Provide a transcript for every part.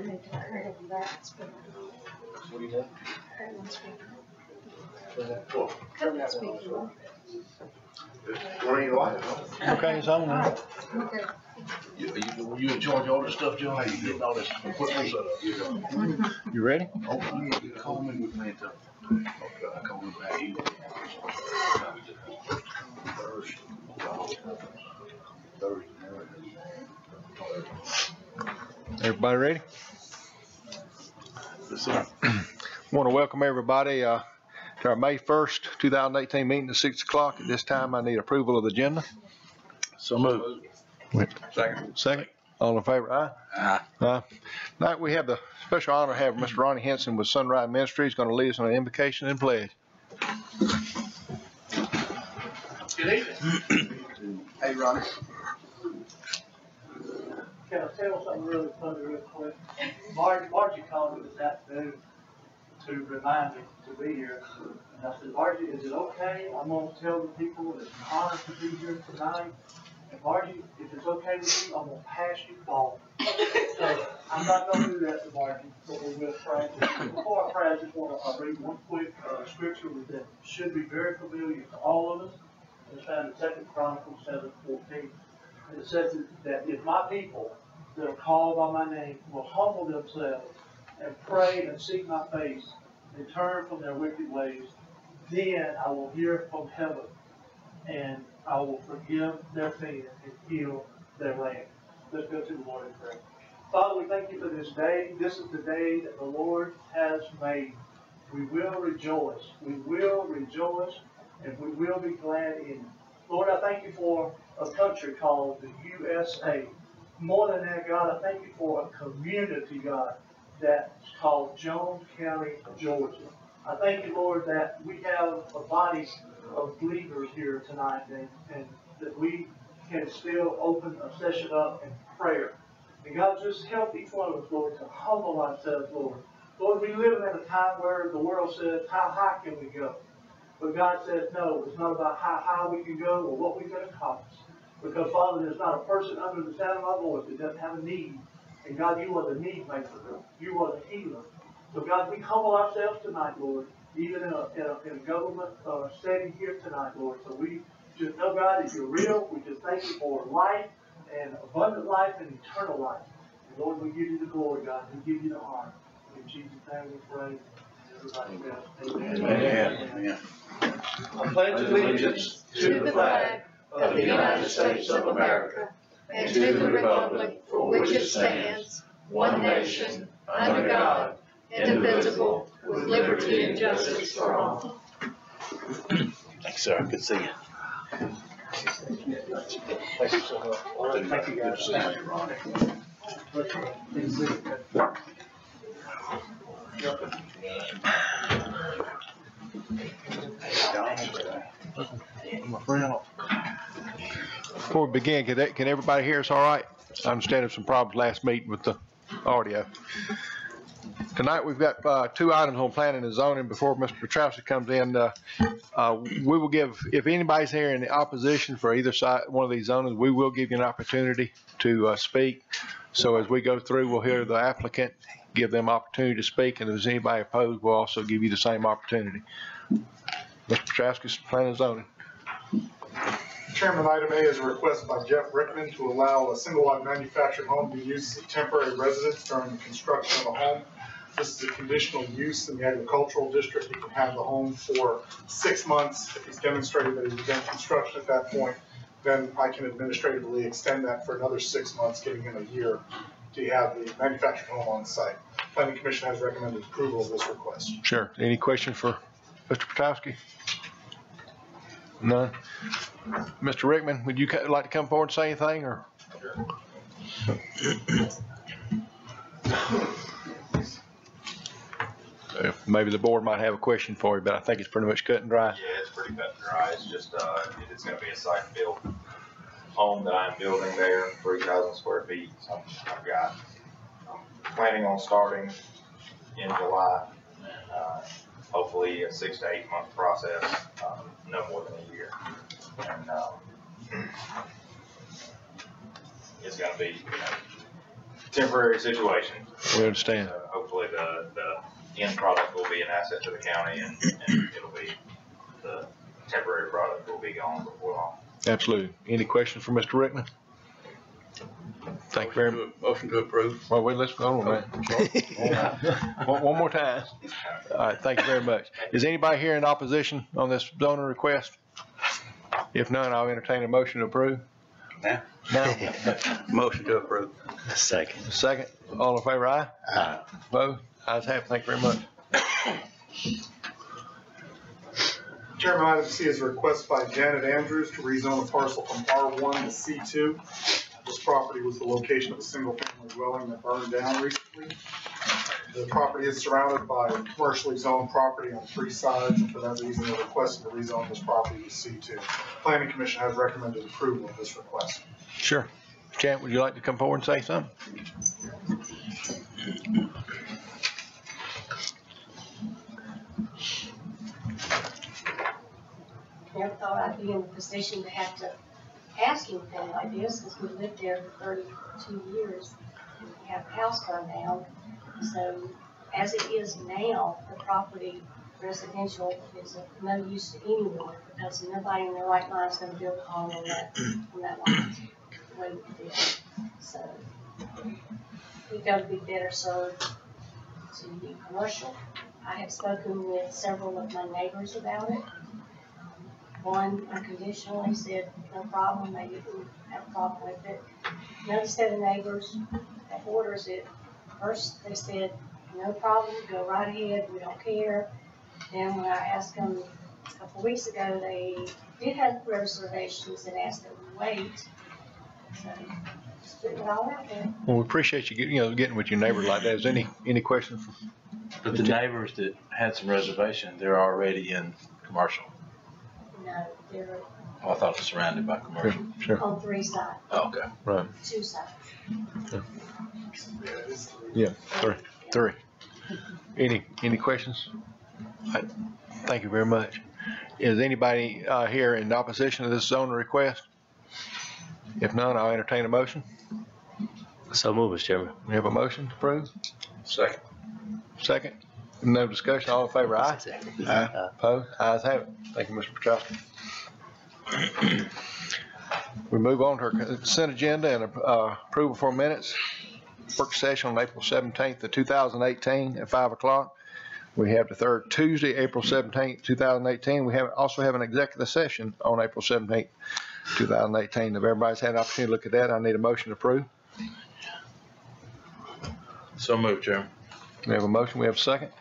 need to hurry up that speaker. What do you do? Hurry up speaker. Turn that speaker. Green light, huh? Okay, it's on now. Okay. You in charge of all this stuff, John? How you getting all this equipment set up? You ready? Oh, yeah, call me with me too. Okay, I call you back here. Everybody ready? Yes, sir. Want to welcome everybody to our May 1st, 2018 meeting at 6 o'clock. At this time, I need approval of the agenda. So moved. Second. All in favor? Aye. Aye. Tonight we have the special honor to have Mr. Ronnie Henson with Sunrise Ministries. He's going to lead us on an invocation and pledge. Good evening. Hey, Ronnie. Can I tell something really funny real quick? Margie called me this afternoon to remind me to be here. And I said, Margie, is it okay? I'm going to tell the people it's an honor to be here tonight. And Margie, if it's okay with you, I'm going to pass you the ball. So I'm not going to do that to Margie, but we will pray. Before I pray, I just want to read one quick scripture that should be very familiar to all of us. It's found in 2 Chronicles 7:14. And it says that if my people that are called by my name will humble themselves and pray and seek my face and turn from their wicked ways, then I will hear from heaven and I will forgive their sin and heal their land. Let's go to the Lord in prayer. Father, we thank you for this day. This is the day that the Lord has made. We will rejoice. We will rejoice and we will be glad in it. Lord, I thank you for a country called the USA. More than that, God, I thank you for a community, God, that's called Jones County, Georgia. I thank you, Lord, that we have a body of believers here tonight and that we can still open a session up in prayer. And God, just help each one of us, Lord, to humble ourselves, Lord. Lord, we live in a time where the world says, how high can we go? But God says, no, it's not about how high we can go or what we can accomplish. Because, Father, there's not a person under the sound of my voice that doesn't have a need. And, God, you are the need maker. You are the healer. So, God, we humble ourselves tonight, Lord, even in a government setting here tonight, Lord. So we just know, God, that you're real. We just thank you for life and abundant life and eternal life. And, Lord, we give you the glory, God. We give you the honor. In Jesus' name we pray. Everybody says, amen. Amen. I pledge allegiance to the flag of the United States of America and to the republic for which it stands, one nation, under God, indivisible, with liberty and justice for all. Thanks, sir. Good to see you. Thank you so much. Thank you, guys. Good to see you, Before we begin, can everybody hear us all right? I understand there's some problems last meeting with the audio. Tonight we've got two items on planning and zoning. Before Mr. Petrowski comes in, we will give, if anybody's here in the opposition for either side, one of these zonings, we will give you an opportunity to speak. So as we go through, we'll hear the applicant, give them opportunity to speak, and if there's anybody opposed, we'll also give you the same opportunity. Mr. Petrowski's planning and zoning. Chairman, item A is a request by Jeff Rickman to allow a single-wide manufactured home to be used as a temporary residence during the construction of a home. This is a conditional use in the agricultural district. He can have the home for 6 months. If he's demonstrated that he's begun construction at that point, then I can administratively extend that for another 6 months, giving him a year to have the manufactured home on site. Planning Commission has recommended approval of this request. Sure. Any questions for Mr. Petrowski? None. Mr. Rickman, would you like to come forward and say anything, or? Maybe the board might have a question for you, but I think it's pretty much cut and dry. Yeah, it's pretty cut and dry. It's just it's going to be a site-built home that I'm building there, 3,000 square feet. So I'm planning on starting in July. Hopefully a 6 to 8 month process, no more than a year. And it's going to be, temporary situation. We understand. Hopefully the end product will be an asset to the county and it'll be, the temporary product will be gone before long. Absolutely. Any questions for Mr. Rickman? Thank you very much. Motion to approve. Well, wait, let's go on, man. One more time. All right, thank you very much. Is anybody here in opposition on this zoning request? If none, I'll entertain a motion to approve. Now? Now? Motion to approve. Second. Second. All in favor, aye? Aye. Opposed? Ayes have it. Thank you very much. Chairman, item C is a request by Janet Andrews to rezone a parcel from R1 to C2. This property was the location of a single-family dwelling that burned down recently. The property is surrounded by commercially zoned property on 3 sides, and for that reason, they're requesting to rezone this property to C2. Planning Commission has recommended approval of this request. Sure. Champ, would you like to come forward and say something? Never thought I'd be in the position to have to ask anything like this, because we lived there for 32 years and we have a house burned down. So as it is now, the property residential is of no use to anyone, because nobody in their right mind is going to build a home on that lot, the way we did. So we've got to be better served to be commercial. I have spoken with several of my neighbors about it. One unconditionally said, no problem, they didn't have a problem with it. Another set of neighbors that borders it, first they said, no problem, go right ahead, we don't care. Then when I asked them a couple of weeks ago, they did have reservations and asked that we wait. So, just putting it all out there. Well, we appreciate you getting with your neighbor like that. Is any questions? But the neighbors that had some reservation, they're already in commercial. No, they're Oh, I thought it was surrounded by commercial. Sure. on 3 sides, Oh, okay. Right. 2 sides. Yeah, three. Any questions? Thank you very much. Is anybody here in opposition to this zoning request? If none, I'll entertain a motion. So move, Mr. Chairman. We have a motion to approve. Second. Second. No discussion. All in favor, aye? Aye. Opposed? Ayes have it. Thank you, Mr. Petrowski. We move on to our consent agenda and approval for minutes. Work session on April 17th of 2018 at 5 o'clock. We have the third Tuesday, April 17th, 2018. We also have an executive session on April 17th, 2018. If everybody's had an opportunity to look at that, I need a motion to approve. So moved, Chairman. We have a motion. We have a second.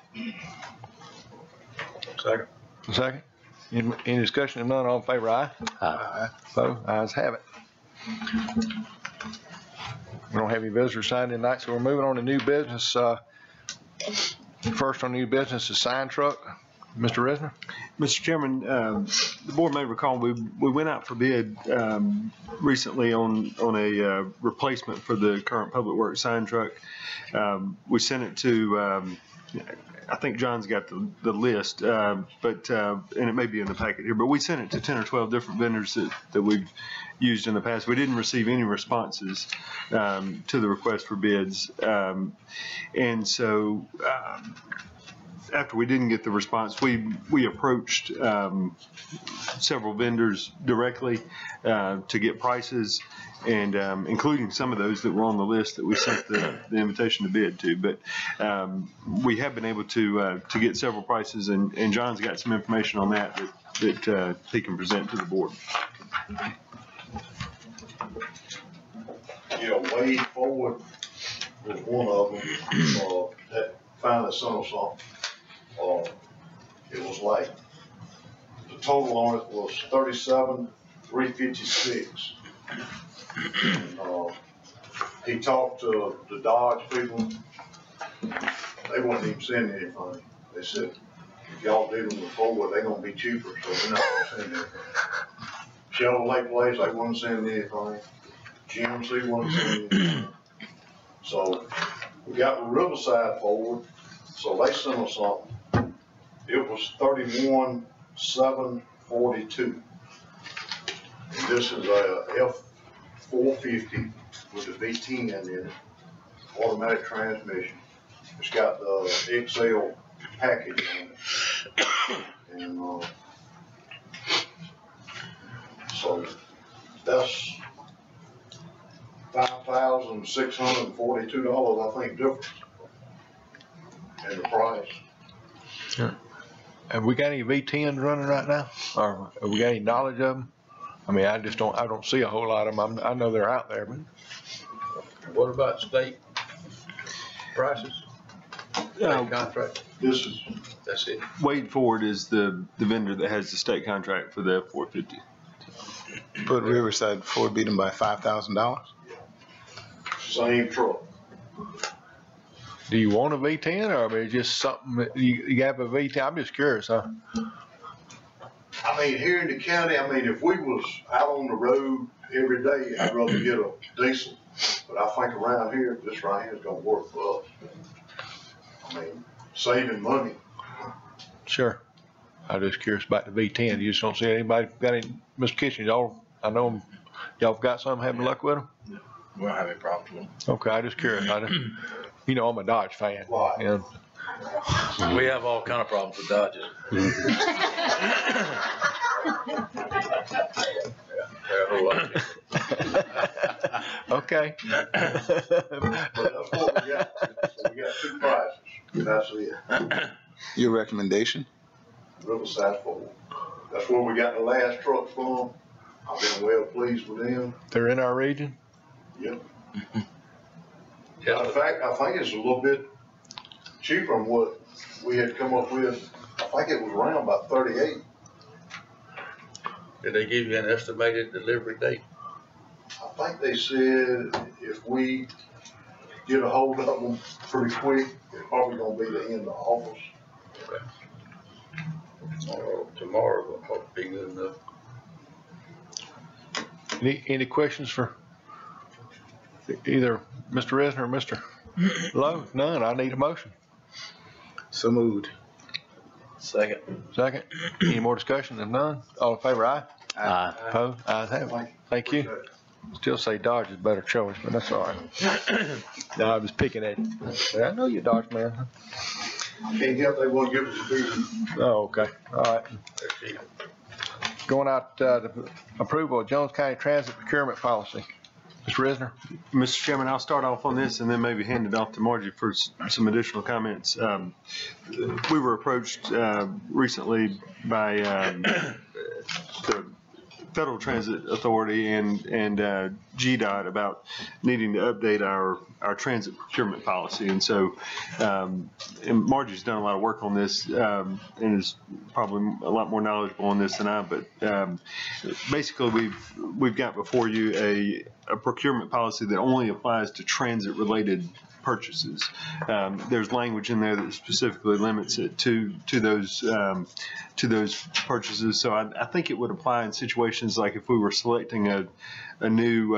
Second. A second. Any discussion? If none, all in favor, aye? Aye. Opposed? Ayes have it. We don't have any visitors signed in tonight, so we're moving on to new business. First on new business is sign truck. Mr. Resner? Mr. Chairman, the board may recall we went out for bid recently on a replacement for the current public works sign truck. We sent it to, I think John's got the list, but and it may be in the packet here, but we sent it to 10 or 12 different vendors that we've used in the past. We didn't receive any responses to the request for bids. And so after we didn't get the response, we approached several vendors directly to get prices, and including some of those that were on the list that we sent the invitation to bid to. But we have been able to get several prices, and John's got some information on that he can present to the board. Yeah, Way Forward was one of them, that finally sent us off. It was late. The total on it was $37,356. He talked to the Dodge people. They wouldn't even send anything. They said, if y'all dealing with Forward, they're gonna be cheaper, so we're not gonna send anything. Chevrolet place, they wouldn't send anything. GMC wouldn't send anything. So we got the Riverside Forward, so they sent us something. It was $31,742. This is a F450 with a V10 in it. automatic transmission. It's got the XL package on it. And, so that's $5,642, I think, difference in the price. Have we got any V10s running right now? Or have we got any knowledge of them? I mean, I don't see a whole lot of them. I know they're out there, but. What about state prices? State contract? This is, That's it. Wade Ford is the vendor that has the state contract for the F-450. Put Riverside Ford beat them by $5,000. same truck. Do you want a V10 or I mean, just something that you have a V10? I'm just curious, huh? I mean, here in the county, I mean, if we was out on the road every day, I'd rather get a diesel. But I think around here, this right here is gonna work for us. I mean, saving money. Sure. I'm just curious about the V10. You just don't see anybody got any, Mr. Kitchen, y'all, I know y'all got some having luck with them? We don't have any problems with Okay, I'm just curious. You know, I'm a Dodge fan. Right. And them. We have all kind of problems with Dodges. okay. But that's what we got. So we got two prices. That's it. Your recommendation? Riverside Ford. That's where we got the last truck from. I've been well pleased with them. They're in our region? Yep. Matter of fact, I think it's a little bit cheaper than what we had come up with. I think it was around about 38. Did they give you an estimated delivery date? I think they said if we get a hold of them pretty quick, it's probably gonna be the end of August. Tomorrow will hope be good enough. Any questions for either Mr. Resner or Mr. Lowe? None. I need a motion. So moved. Second. Second. Any more discussion? If none, all in favor, aye? Aye. Opposed? Ayes have it. Thank you. Still say Dodge is a better choice, but that's all right. No, I was picking at you. I know you're a Dodge man. I can't help they won't give us a beer. Oh, okay. All right. Going out, the approval of Jones County Transit Procurement Policy. Mr. Resner? Mr. Chairman, I'll start off on this and then maybe hand it off to Margie for some additional comments. We were approached recently by the Federal Transit Authority and GDOT about needing to update our transit procurement policy. And so, and Margie's done a lot of work on this and is probably a lot more knowledgeable on this than I, but basically we've got before you a procurement policy that only applies to transit related purchases. There's language in there that specifically limits it to those purchases. So I think it would apply in situations like if we were selecting a new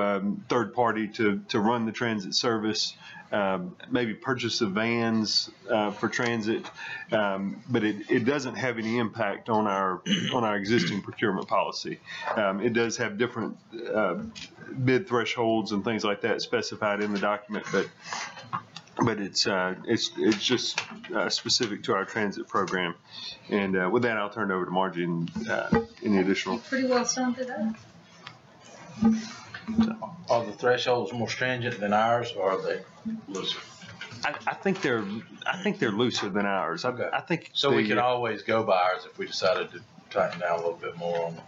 third party to run the transit service, maybe purchase of vans for transit, but it doesn't have any impact on our existing procurement policy. It does have different bid thresholds and things like that specified in the document, but it's just specific to our transit program. And with that, I'll turn it over to Margie and any additional. Pretty well summed it up. Are the thresholds more stringent than ours, or are they looser? I think they're looser than ours. Okay. I think So we can always go by ours if we decided to tighten down a little bit more on them.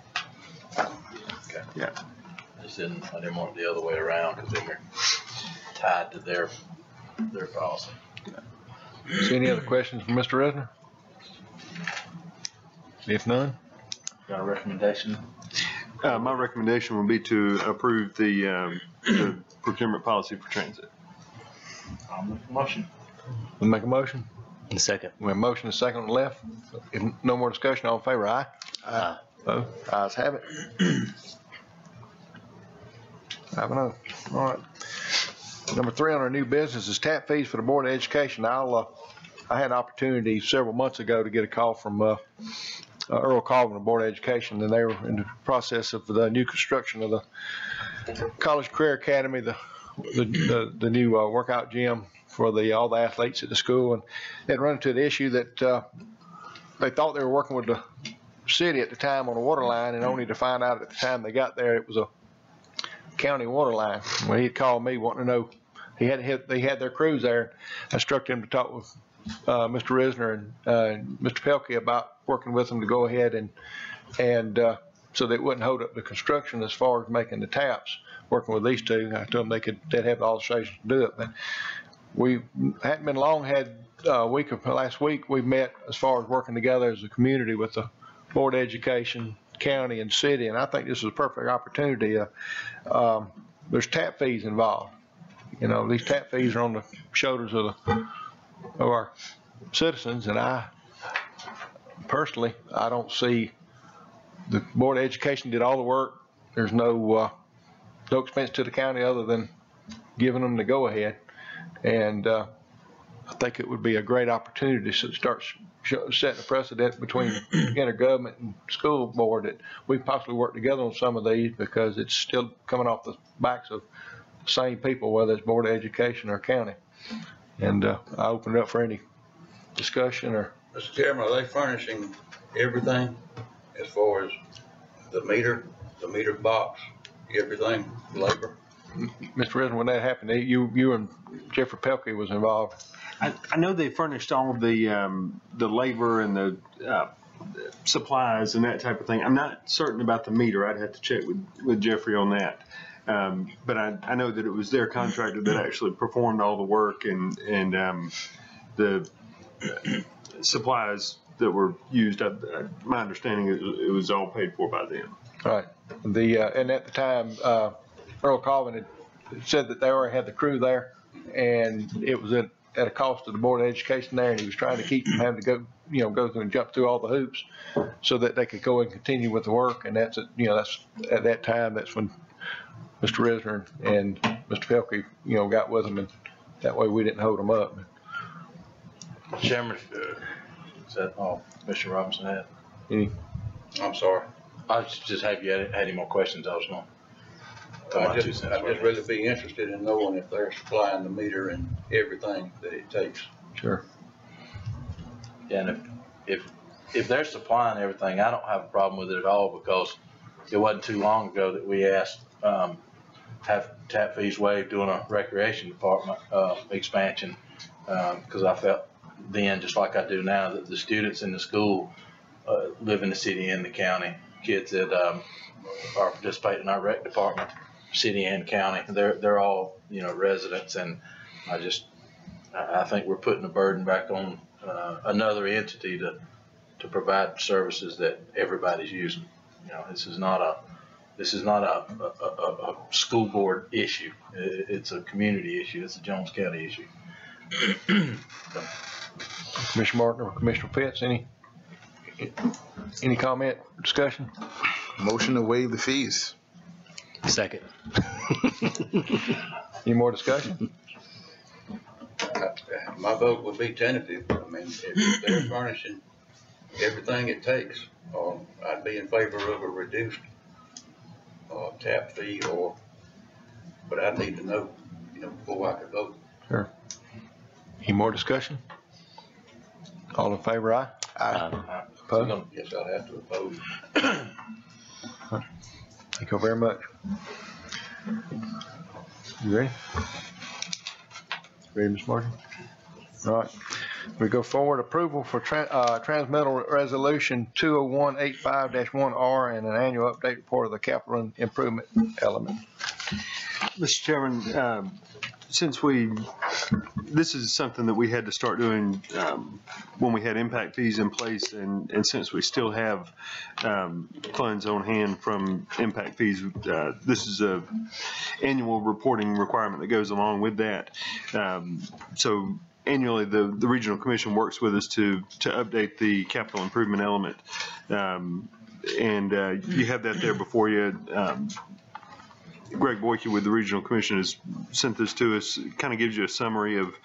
Okay. Yeah. I didn't want it the other way around because then we're tied to their policy. See any other questions from Mr. Resner? If none? Got a recommendation? My recommendation would be to approve the procurement policy for transit. I'll make a motion. We'll make a motion. And second. We have a motion and a second on the left. If no more discussion, all in favor, aye? Aye. Opposed? Ayes have it. 5-0. All right. Number 3 on our new business is tap fees for the Board of Education. I had an opportunity several months ago to get a call from Earl Colvin, the Board of Education, and they were in the process of the new construction of the College Career Academy, the the new workout gym for all the athletes at the school, and they'd run into the issue that they thought they were working with the city at the time on a water line, and only to find out at the time they got there it was a county water line. Well, he'd called me wanting to know. They had their crews there. I instructed him to talk with Mr. Risner and Mr. Pelkey about working with them to go ahead and so they wouldn't hold up the construction as far as making the taps. Working with these two, I told them they'd have the authorization to do it. But we hadn't been long. Had last week we met as far as working together as a community with the Board of Education, county, and city, and I think this is a perfect opportunity. There's tap fees involved. You know, these tap fees are on the shoulders of our citizens, and I personally, I don't see the Board of Education did all the work. There's no expense to the county other than giving them the go-ahead, and I think it would be a great opportunity to start setting a precedent between intergovernment and school board that we possibly work together on some of these, because it's still coming off the backs of the same people, whether it's Board of Education or county. And I open it up for any discussion or. Mr. Chairman, are they furnishing everything as far as the meter box, everything, labor? Mr. Risner, when that happened, you and Jeffrey Pelkey was involved. I know they furnished all of the labor and the supplies and that type of thing. I'm not certain about the meter. I'd have to check with Jeffrey on that. But I know that it was their contractor that actually performed all the work, and the supplies that were used. My understanding is it was all paid for by them. All right. And at the time, Earl Colvin had said that they already had the crew there, and it was at a cost to the Board of Education there, and he was trying to keep them having to go through and jump through all the hoops so that they could go and continue with the work. And that's at that time, that's when Mr. Risner and Mr. Pelkey, got with them, and that way we didn't hold them up. Chairman, is that all Mr. Robinson had? I'm sorry. I just have you had any more questions? I was going. I'd just really be interested in knowing if they're supplying the meter and everything that it takes. Sure. Yeah, and if they're supplying everything, I don't have a problem with it at all, because it wasn't too long ago that we asked have tap fees waived doing a recreation department expansion, because I felt then, just like I do now, that the students in the school live in the city and the county. Kids that are participating in our rec department, city and county, they're all residents, and I think we're putting the burden back on another entity to provide services that everybody's using. This is not a school board issue. It's a community issue. It's a Jones County issue. Commissioner Martin or Commissioner Pitts, any comment, discussion? Motion to waive the fees. Second. Any more discussion? My vote would be tentative. I mean, if they're furnishing everything it takes, I'd be in favor of a reduced tap fee, but I need to know, before I could vote. Sure. Any more discussion? All in favor, aye? Aye. Opposed? Yes, I'd have to oppose. Thank you very much. You ready? Ready, Ms. Martin? All right. We go forward. Approval for transmittal resolution 20185-1R and an annual update report of the capital improvement element. Mr. Chairman, this is something that we had to start doing when we had impact fees in place, and since we still have funds on hand from impact fees, this is a annual reporting requirement that goes along with that. So annually, the Regional Commission works with us to update the capital improvement element, and you have that there before you. Greg Boyke with the Regional Commission has sent this to us. It kind of gives you a summary of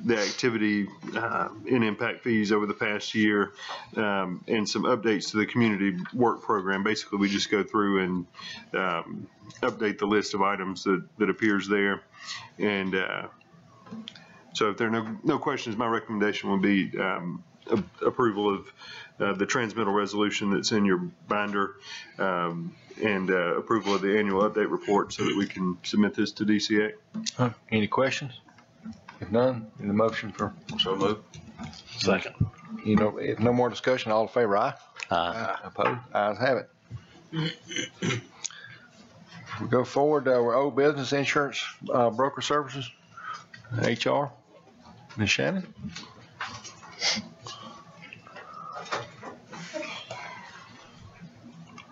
the activity and impact fees over the past year, and some updates to the community work program. Basically, we just go through and update the list of items that appears there. And so if there are no questions, my recommendation would be approval of the transmittal resolution that's in your binder, and approval of the annual update report so that we can submit this to DCA. Any questions? If none, need a motion for So move. Second. if no more discussion, all in favor, aye? Aye. Opposed? Ayes have it. We go forward, we're old business insurance, broker services, HR. Ms. Shannon?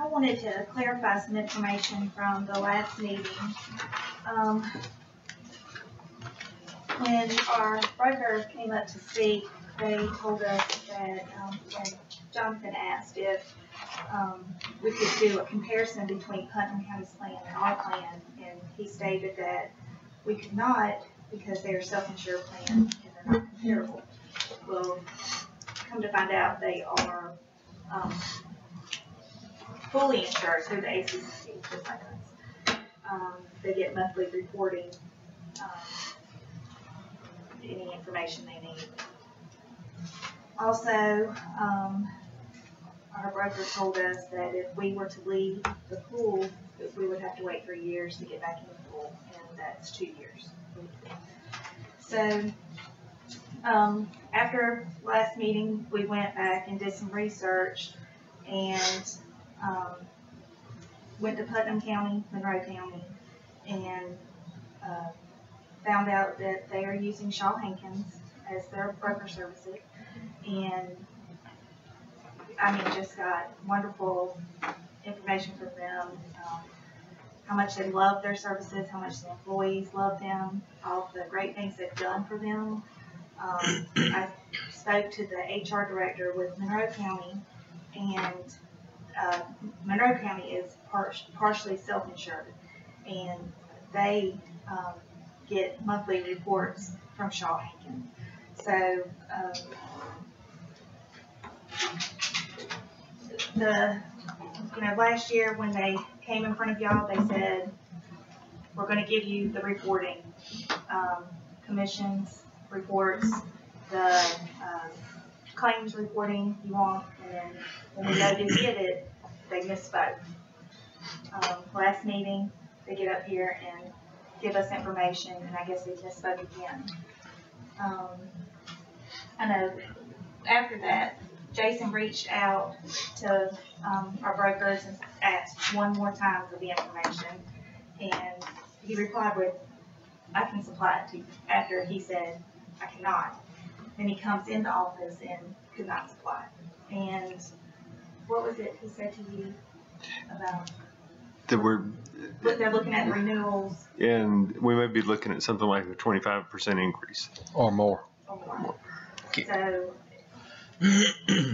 I wanted to clarify some information from the last meeting. When our broker came up to speak, they told us that, when Jonathan asked if we could do a comparison between Putnam County's plan and our plan, and he stated that we could not because they are self-insured plans and they're not comparable. Well, come to find out, they are fully insured through the ACCC, just like us. They get monthly reporting, any information they need. Also, our broker told us that if we were to leave the pool, that we would have to wait 3 years to get back in the pool, and that's 2 years. So, after last meeting, we went back and did some research and went to Putnam County, Monroe County, and found out that they are using Shaw Hankins as their broker services. And I mean, just got wonderful information from them, how much they love their services, how much the employees love them, all the great things they've done for them. I spoke to the HR director with Monroe County, and Monroe County is partially self-insured, and they get monthly reports from Shaw Hankins. So last year when they came in front of y'all, they said, we're going to give you the reporting, commissions, reports, the claims reporting you want, and then when we go to get it, they misspoke. Last meeting, they get up here and give us information, and I guess they misspoke again. I know after that, Jason reached out to our brokers and asked one more time for the information, and he replied with, I can supply it to you, after he said, I cannot. Then he comes in the office and could not supply it. And what was it he said to you about? That they're looking at renewals. And we may be looking at something like a 25% increase. Or more. So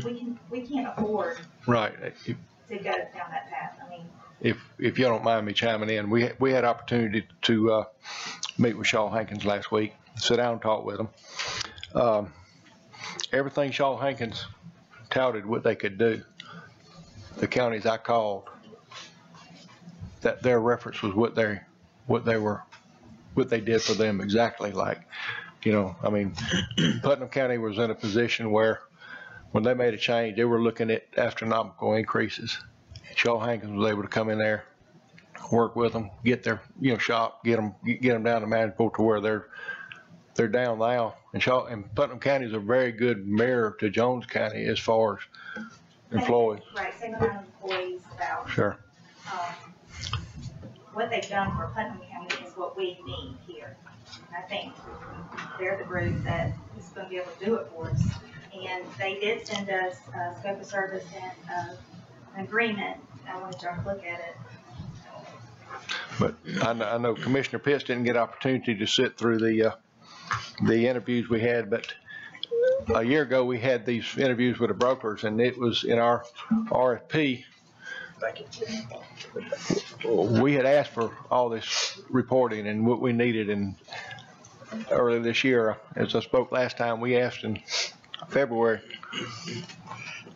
we can't afford Right. to go down that path. I mean, If you don't mind me chiming in, we had opportunity to meet with Shaw Hankins last week, sit down and talk with them. Everything Shaw Hankins touted what they could do, the counties I called, that their reference was what they did for them exactly. Like, I mean, Putnam County was in a position where when they made a change, they were looking at astronomical increases. Shaw Hankins was able to come in there, work with them, get their shop, get them down to manageable to where they're down now. And Putnam County is a very good mirror to Jones County as far as employees. Right, same amount of employees about. Sure. What they've done for Putnam County is what we need here. I think they're the group that is going to be able to do it for us. And they did send us a scope of service and an agreement. I wanted y'all to look at it. But I know Commissioner Pitts didn't get opportunity to sit through the interviews we had, but a year ago we had these interviews with the brokers, and it was in our RFP. Thank you. We had asked for all this reporting and what we needed, and earlier this year, as I spoke last time, we asked in February,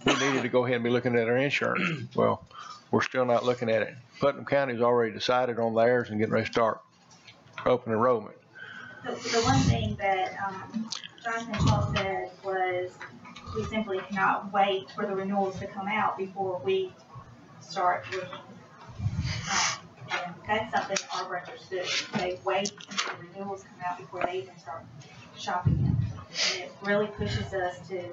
we needed to go ahead and be looking at our insurance. Well, we're still not looking at it. Putnam County's already decided on theirs and getting ready to start open enrollment. The one thing that Jonathan Shaw said was we simply cannot wait for the renewals to come out before we start looking. And that's something our brokers do. They wait until the renewals come out before they even start shopping them. And it really pushes us to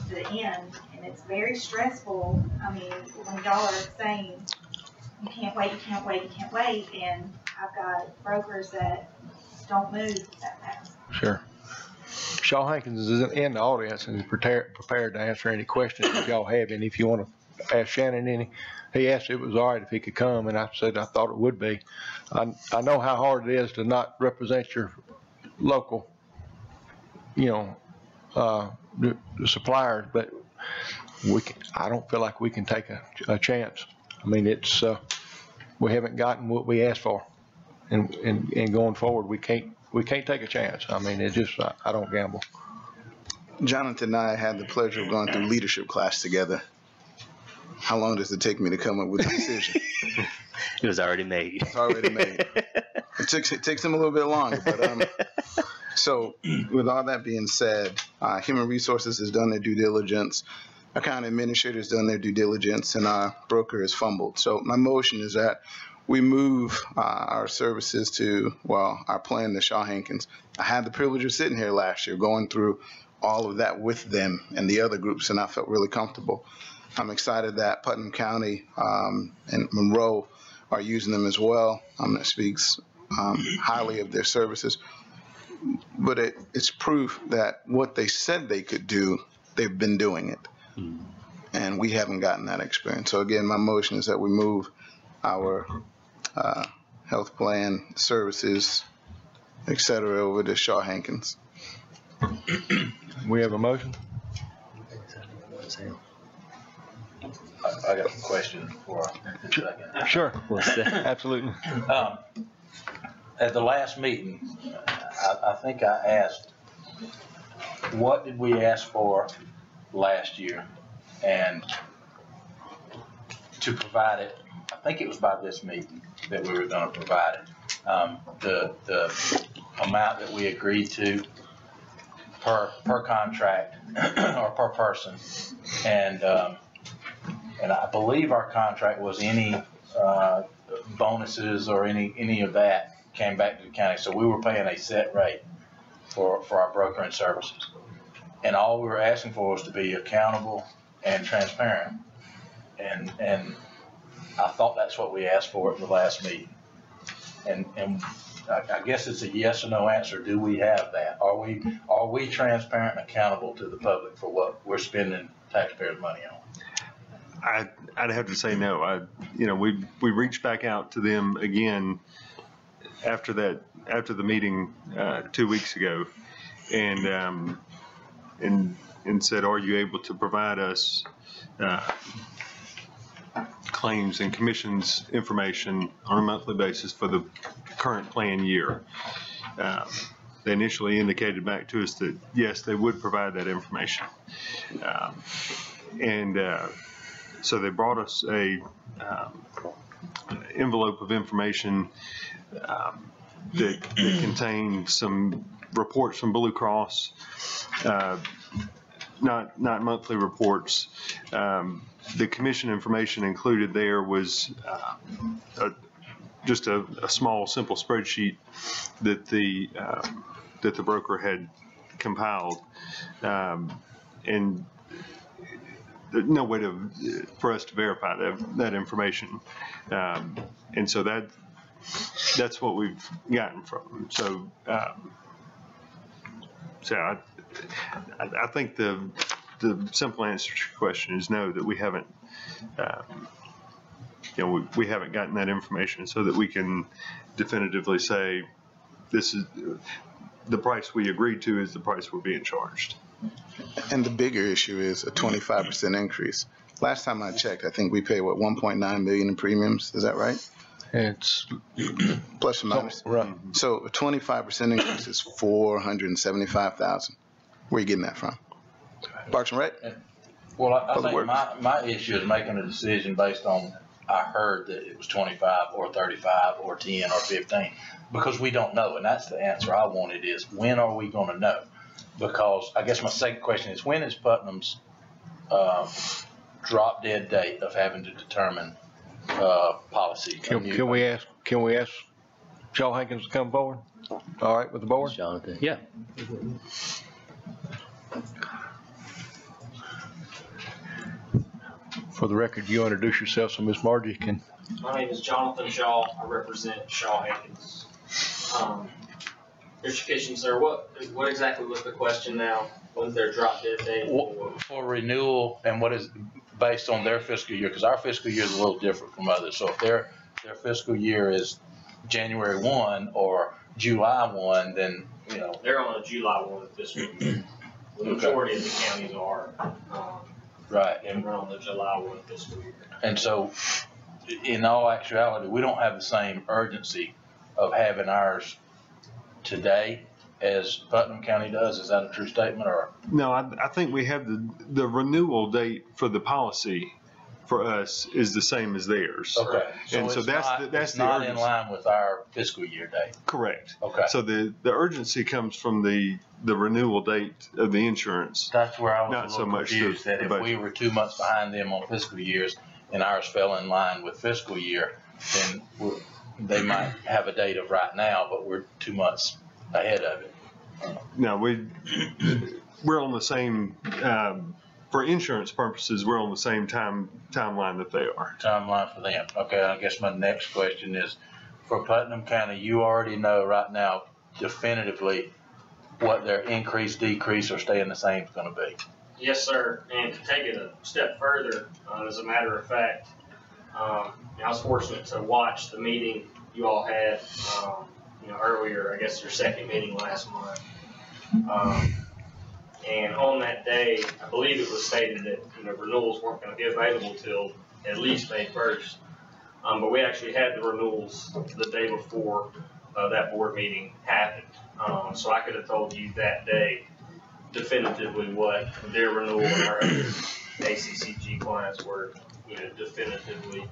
the end, and it's very stressful. I mean, when y'all are saying you can't wait, you can't wait, you can't wait, and I've got brokers that don't move that fast. Sure. Shaw Hankins is in the audience and is prepared to answer any questions if y'all have any. If you want to ask Shannon any, he asked if it was all right if he could come, and I said I thought it would be. I know how hard it is to not represent your local, the suppliers, but I don't feel like we can take a chance. I mean, it's we haven't gotten what we asked for, and going forward we can't take a chance. I mean, it's just I don't gamble. Jonathan and I had the pleasure of going through leadership class together. How long does it take me to come up with a decision? It was already made. It's already made. It takes them a little bit longer, but so with all that being said, Human Resources has done their due diligence, our county administrator has done their due diligence, and our broker has fumbled. So my motion is that we move our services to, our plan to Shaw Hankins. I had the privilege of sitting here last year going through all of that with them and the other groups, and I felt really comfortable. I'm excited that Putnam County and Monroe are using them as well. That speaks highly of their services. But it's proof that what they said they could do, they've been doing it. And we haven't gotten that experience. So again, my motion is that we move our health plan services, et cetera, over to Shaw Hankins. We have a motion? I got a question for a second. Sure. Absolutely. At the last meeting, I think I asked, what did we ask for last year? And to provide it, I think it was by this meeting that we were going to provide it. The amount that we agreed to per contract or per person. And I believe our contract was any bonuses or any of that came back to the county. So we were paying a set rate for our brokering services. And all we were asking for was to be accountable and transparent. And I thought that's what we asked for at the last meeting. And I guess it's a yes or no answer. Do we have that? Are we transparent and accountable to the public for what we're spending taxpayers' money on? I'd have to say no. We reached back out to them again after the meeting 2 weeks ago, and said, are you able to provide us claims and commissions information on a monthly basis for the current plan year? They initially indicated back to us that yes, they would provide that information, so they brought us a envelope of information that contained some reports from Blue Cross, not monthly reports. The commission information included there was just a small, simple spreadsheet that the broker had compiled, and no way for us to verify that information, and so that's what we've gotten from them. So, I think the simple answer to your question is no, that we haven't, we haven't gotten that information so that we can definitively say this is the price we agreed to is the price we're being charged. And the bigger issue is a 25% increase. Last time I checked, I think we paid, 1.9 million in premiums. Is that right? It's Plus or minus. right. So a 25% increase is 475,000. Where you getting that from? Parks and Rec? Well, I Public think Works. my issue is making a decision based on, I heard that it was 25 or 35 or 10 or 15, because we don't know. And that's the answer I wanted is, when are we going to know? Because I guess my second question is, when is Putnam's drop dead date of having to determine policy? Can we ask Shaw Hankins to come forward? All right, with the board? Jonathan, yeah. For the record, you introduce yourself so Miss Margie can. My name is Jonathan Shaw. I represent Shaw Hankins. Education, sir, what exactly was the question now? When's their drop dead date? For renewal, and what is based on their fiscal year, because our fiscal year is a little different from others. So if their fiscal year is January 1 or July 1, then, you know. They're on a July 1 fiscal year. The majority of the counties are. Right. And we're on the July 1 fiscal year. And so, in all actuality, we don't have the same urgency of having ours today as Putnam County does. Is that a true statement, or? No, I think we have the renewal date for the policy for us is the same as theirs. Okay. And so that's it's the not in urgency. line with our fiscal year date. Correct. Okay. So the urgency comes from the renewal date of the insurance. That's where I was Not a so little much confused, the that if we budget. were 2 months behind them on fiscal years and ours fell in line with fiscal year, then they might have a date of right now, but we're 2 months ahead of it. No, we're on the same, for insurance purposes, we're on the same timeline that they are. Timeline for them. Okay, I guess my next question is, for Putnam County, you already know right now definitively what their increase, decrease, or staying the same is gonna be. Yes, sir. And to take it a step further, as a matter of fact, I was fortunate to watch the meeting you all had, earlier, I guess your second meeting last month. And on that day, I believe it was stated that, renewals weren't going to be available till at least May 1st. But we actually had the renewals the day before that board meeting happened. So I could have told you that day definitively what their renewal and our other ACCG clients were, definitively.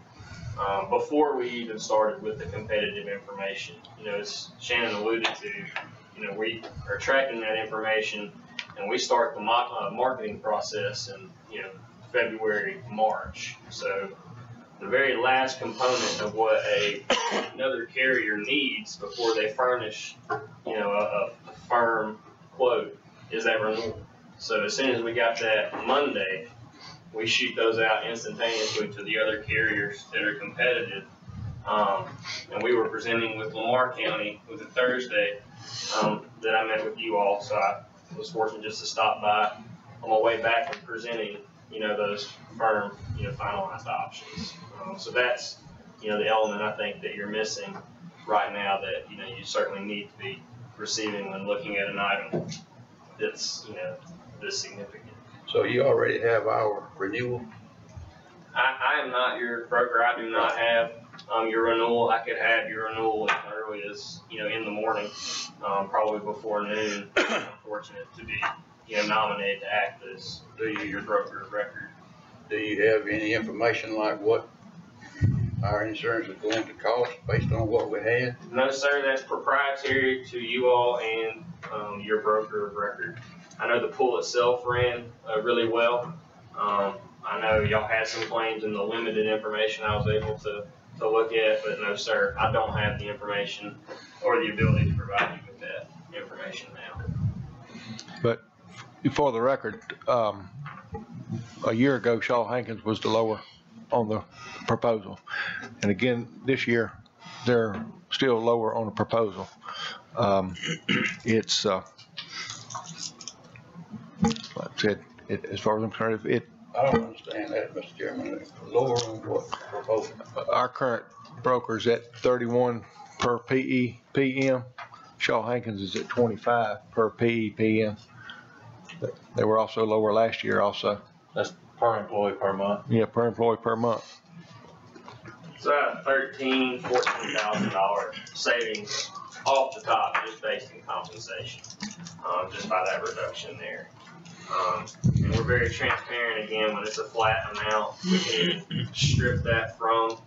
Before we even started with the competitive information, as Shannon alluded to, we are tracking that information, and we start the marketing process in, February, March. So the very last component of what another carrier needs before they furnish, a firm quote is that renewal. So as soon as we got that Monday, we shoot those out instantaneously to the other carriers that are competitive. And we were presenting with Lamar County with a Thursday that I met with you all. So I was fortunate just to stop by on my way back and presenting, those firm, finalized options. So that's, the element I think that you're missing right now that, you certainly need to be receiving when looking at an item that's, this significant. So you already have our renewal? I am not your broker. I do not have your renewal. I could have your renewal as early as, in the morning, probably before noon. I'm fortunate to be, nominated to act as your broker of record. Do you have any information like what our insurance is going to cost based on what we had? No, sir. That's proprietary to you all and your broker of record. I know the pool itself ran really well. I know y'all had some claims in the limited information I was able to look at, but no, sir, I don't have the information or the ability to provide you with that information now. But for the record, a year ago, Shaw Hankins was the lower on the proposal. And again, this year, they're still lower on the proposal. It's, like I said, as far as I'm concerned, I don't understand that, Mr. Chairman. Lower on what proposal? Our current broker's at 31 per PM. Shaw Hankins is at 25 per PM. They were also lower last year also. That's per employee per month. Yeah, per employee per month. It's about $14,000 savings off the top, just based in compensation, just by that reduction there. And we're very transparent again, when it's a flat amount, we can strip that from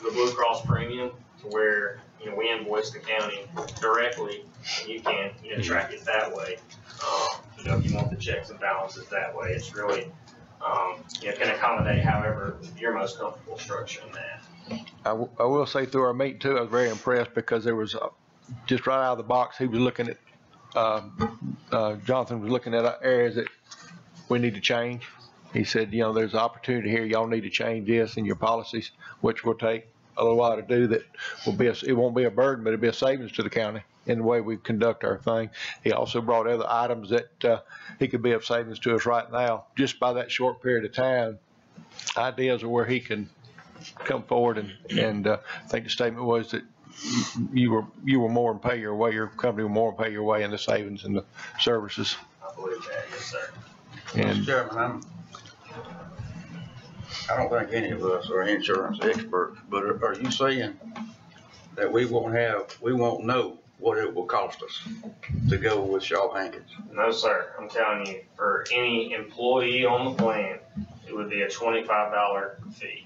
the Blue Cross premium to where, we invoice the county directly, and you can, track it that way. If you want the checks and balances that way, it's really, can accommodate however you're most comfortable structuring that. I will say through our meeting too, I was very impressed because there was, just right out of the box, he was looking at, Jonathan was looking at areas that we need to change. He said, there's an opportunity here, y'all need to change this in your policies, which will take a little while to do. That will be, it won't be a burden, but it'll be a savings to the county in the way we conduct our thing. He also brought other items that he could be of savings to us right now, just by that short period of time. Ideas of where he can come forward and I think the statement was that you were more than pay your way, your company will more than pay your way in the savings and the services. I believe that, yes, sir. And Mr. Chairman, I don't think any of us are insurance experts, but are you saying that we won't know what it will cost us to go with Shaw Hankins? No, sir. I'm telling you, for any employee on the plan, it would be a $25 fee.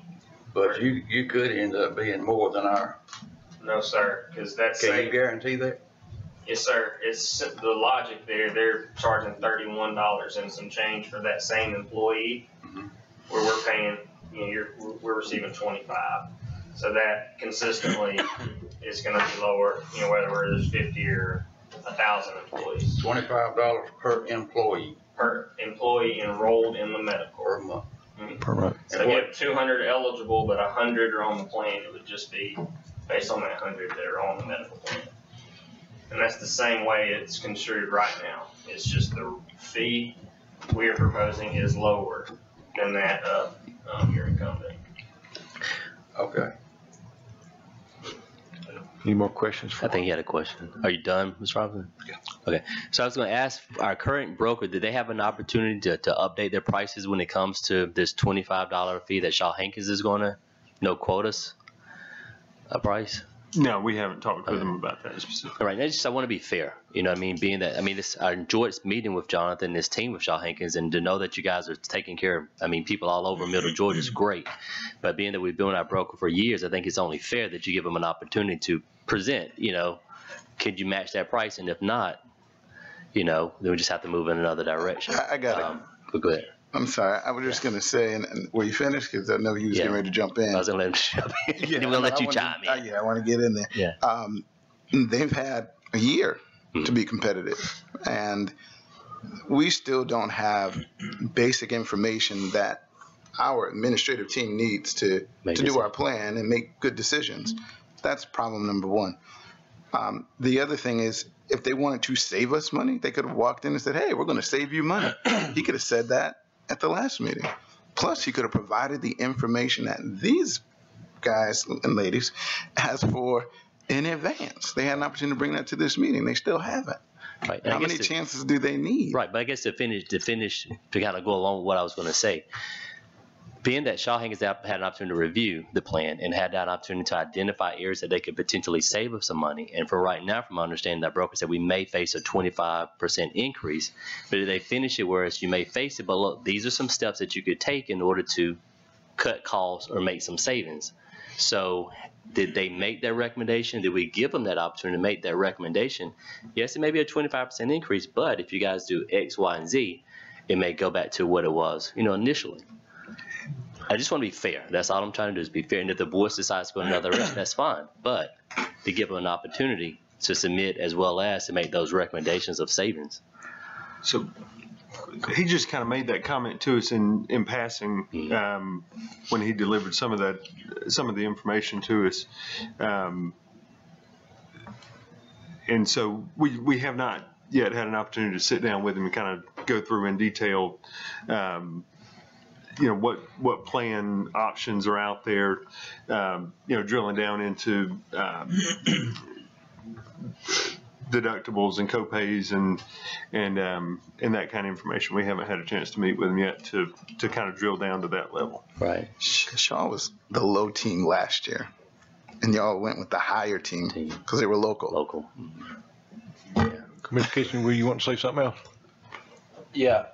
But you could end up being more than our. No, sir, because that's. Can you guarantee that? Yes, sir. It's the logic there. They're charging $31 and some change for that same employee, where we're paying, we're receiving 25. So that consistently is going to be lower, whether there's 50 or 1,000 employees. $25 per employee. Per employee enrolled in the medical. Per month. Per month. So you have 200 eligible, but 100 are on the plan. It would just be based on that 100 that are on the medical plan. And that's the same way it's construed right now. It's just the fee we are proposing is lower than that of your incumbent. Okay. Any more questions? I think he had a question. Are you done, Ms. Robinson? Yeah. Okay. So I was going to ask our current broker, did they have an opportunity to update their prices when it comes to this $25 fee that Shaw Hankins is going to quote us a price? No, we haven't talked with them about that specifically. All right. I want to be fair. Being that, I enjoyed meeting with Jonathan and his team with Shaw Hankins, and to know that you guys are taking care of, people all over Middle Georgia is great. But being that we've been our broker for years, I think it's only fair that you give them an opportunity to present, could you match that price? And if not, then we just have to move in another direction. I got it. But go ahead. I'm sorry. I was just going to say, and were you finished? Because I know you was getting ready to jump in. I was going to let him jump in. Yeah, we'll let you chime in. I want to get in there. Yeah. They've had a year to be competitive, and we still don't have basic information that our administrative team needs to do our plan and make good decisions. That's problem number one. The other thing is, if they wanted to save us money, they could have walked in and said, hey, we're going to save you money. He could have said that at the last meeting. Plus, he could have provided the information that these guys and ladies asked for in advance. They had an opportunity to bring that to this meeting. They still haven't. Right. How many chances do they need? Right, but I guess to kind of go along with what I was going to say, being that Shaw Hankins had an opportunity to review the plan and had that opportunity to identify areas that they could potentially save us some money. And for right now, from my understanding, that broker said we may face a 25% increase, but if they finish it, whereas you may face it, but look, these are some steps that you could take in order to cut costs or make some savings. So did they make that recommendation? Did we give them that opportunity to make that recommendation? Yes, it may be a 25% increase, but if you guys do X, Y, and Z, it may go back to what it was, initially. I just want to be fair. That's all I'm trying to do is be fair. And if the board decides to go another direction, that's fine. But to give them an opportunity to submit as well as to make those recommendations of savings. So he just kind of made that comment to us in passing when he delivered some of the information to us. And so we have not yet had an opportunity to sit down with him and kind of go through in detail what plan options are out there, drilling down into deductibles and copays and that kind of information. We haven't had a chance to meet with them yet to kind of drill down to that level. Right. Shaw was the low team last year, and y'all went with the higher team because they were local. Local. Commissioner Kitchen, will you want to say something else? Yeah,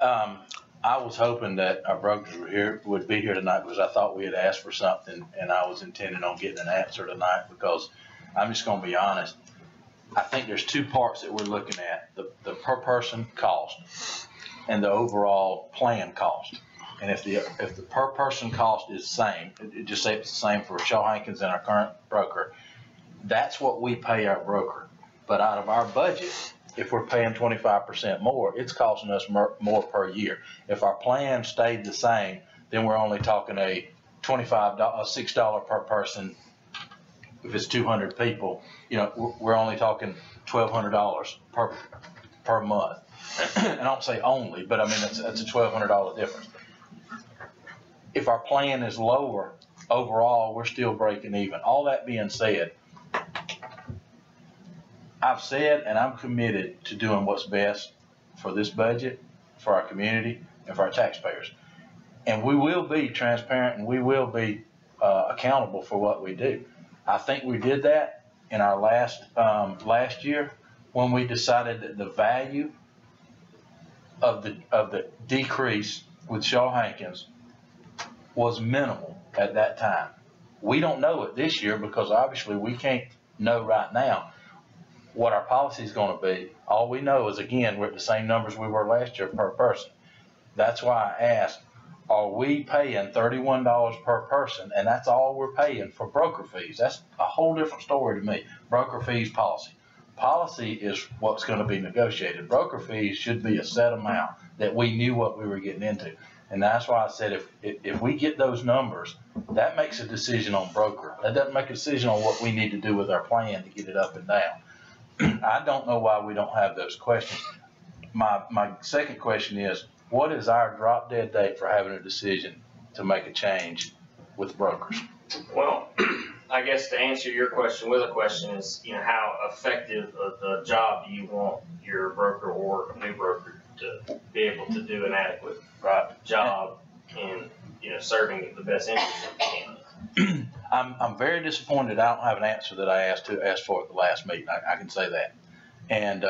I was hoping that our brokers would be here tonight because I thought we had asked for something, and I was intending on getting an answer tonight because I'm just going to be honest. I think there's two parts that we're looking at, the per person cost and the overall plan cost. And if the per person cost is the same, just say it's the same for Shaw Hankins and our current broker, that's what we pay our broker. But out of our budget, if we're paying 25% more, it's costing us more per year. If our plan stayed the same, then we're only talking a $6 per person. If it's 200 people, we're only talking $1,200 per month. And I don't say only, but I mean, that's a $1,200 difference. If our plan is lower, overall, we're still breaking even. All that being said, I've said and I'm committed to doing what's best for this budget, for our community, and for our taxpayers. And we will be transparent and we will be accountable for what we do. I think we did that in our last year when we decided that the value of the decrease with Shaw Hankins was minimal at that time. We don't know it this year because obviously we can't know right now what our policy is going to be. All we know is, again, we're at the same numbers we were last year per person. That's why I asked, are we paying $31 per person, and that's all we're paying for broker fees? That's a whole different story to me. Broker fees, policy. Policy is what's going to be negotiated. Broker fees should be a set amount that we knew what we were getting into. And that's why I said if we get those numbers, that makes a decision on broker. That doesn't make a decision on what we need to do with our plan to get it up and down. I don't know why we don't have those questions. My second question is, what is our drop dead date for having a decision to make a change with brokers? Well, I guess to answer your question with a question is, how effective a job do you want your broker or a new broker to be able to do an adequate job in, serving the best interest of the candidate? I'm very disappointed I don't have an answer that I asked for at the last meeting. I can say that. And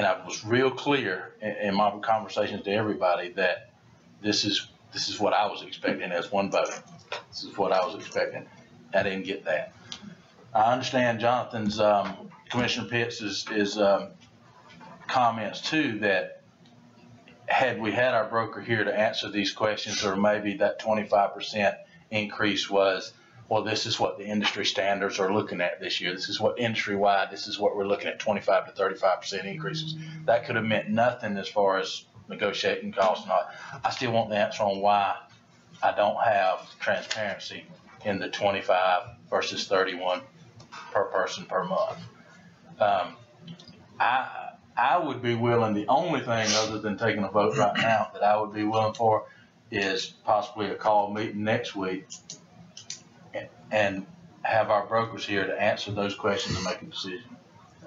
I was real clear in my conversations to everybody that this is what I was expecting as one voter. This is what I was expecting. I didn't get that. I understand Jonathan's, Commissioner Pitts' comments too, that had we had our broker here to answer these questions, or maybe that 25% increase was, well, this is what the industry standards are looking at this year. This is what industry-wide, this is what we're looking at, 25 to 35% increases. That could have meant nothing as far as negotiating costs and all. I still want the answer on why I don't have transparency in the 25 versus 31 per person per month. I would be willing, the only thing other than taking a vote right now that I would be willing for is possibly a call meeting next week and have our brokers here to answer those questions and make a decision.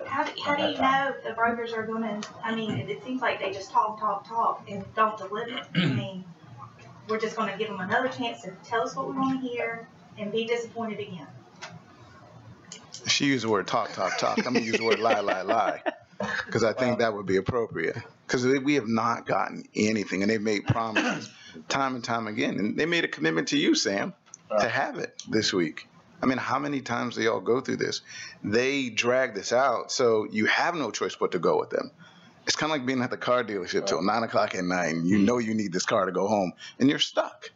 How do you know if the brokers are gonna, it seems like they just talk and don't deliver. We're just gonna give them another chance to tell us what we wanna hear and be disappointed again. She used the word talk. I'm gonna use the word lie. Because I think that would be appropriate. Because we have not gotten anything, and they've made promises time and time again. And they made a commitment to you, Sam, to have it this week. How many times do y'all go through this? They drag this out, so you have no choice but to go with them. It's kind of like being at the car dealership till 9 o'clock at night, and you know you need this car to go home, and you're stuck.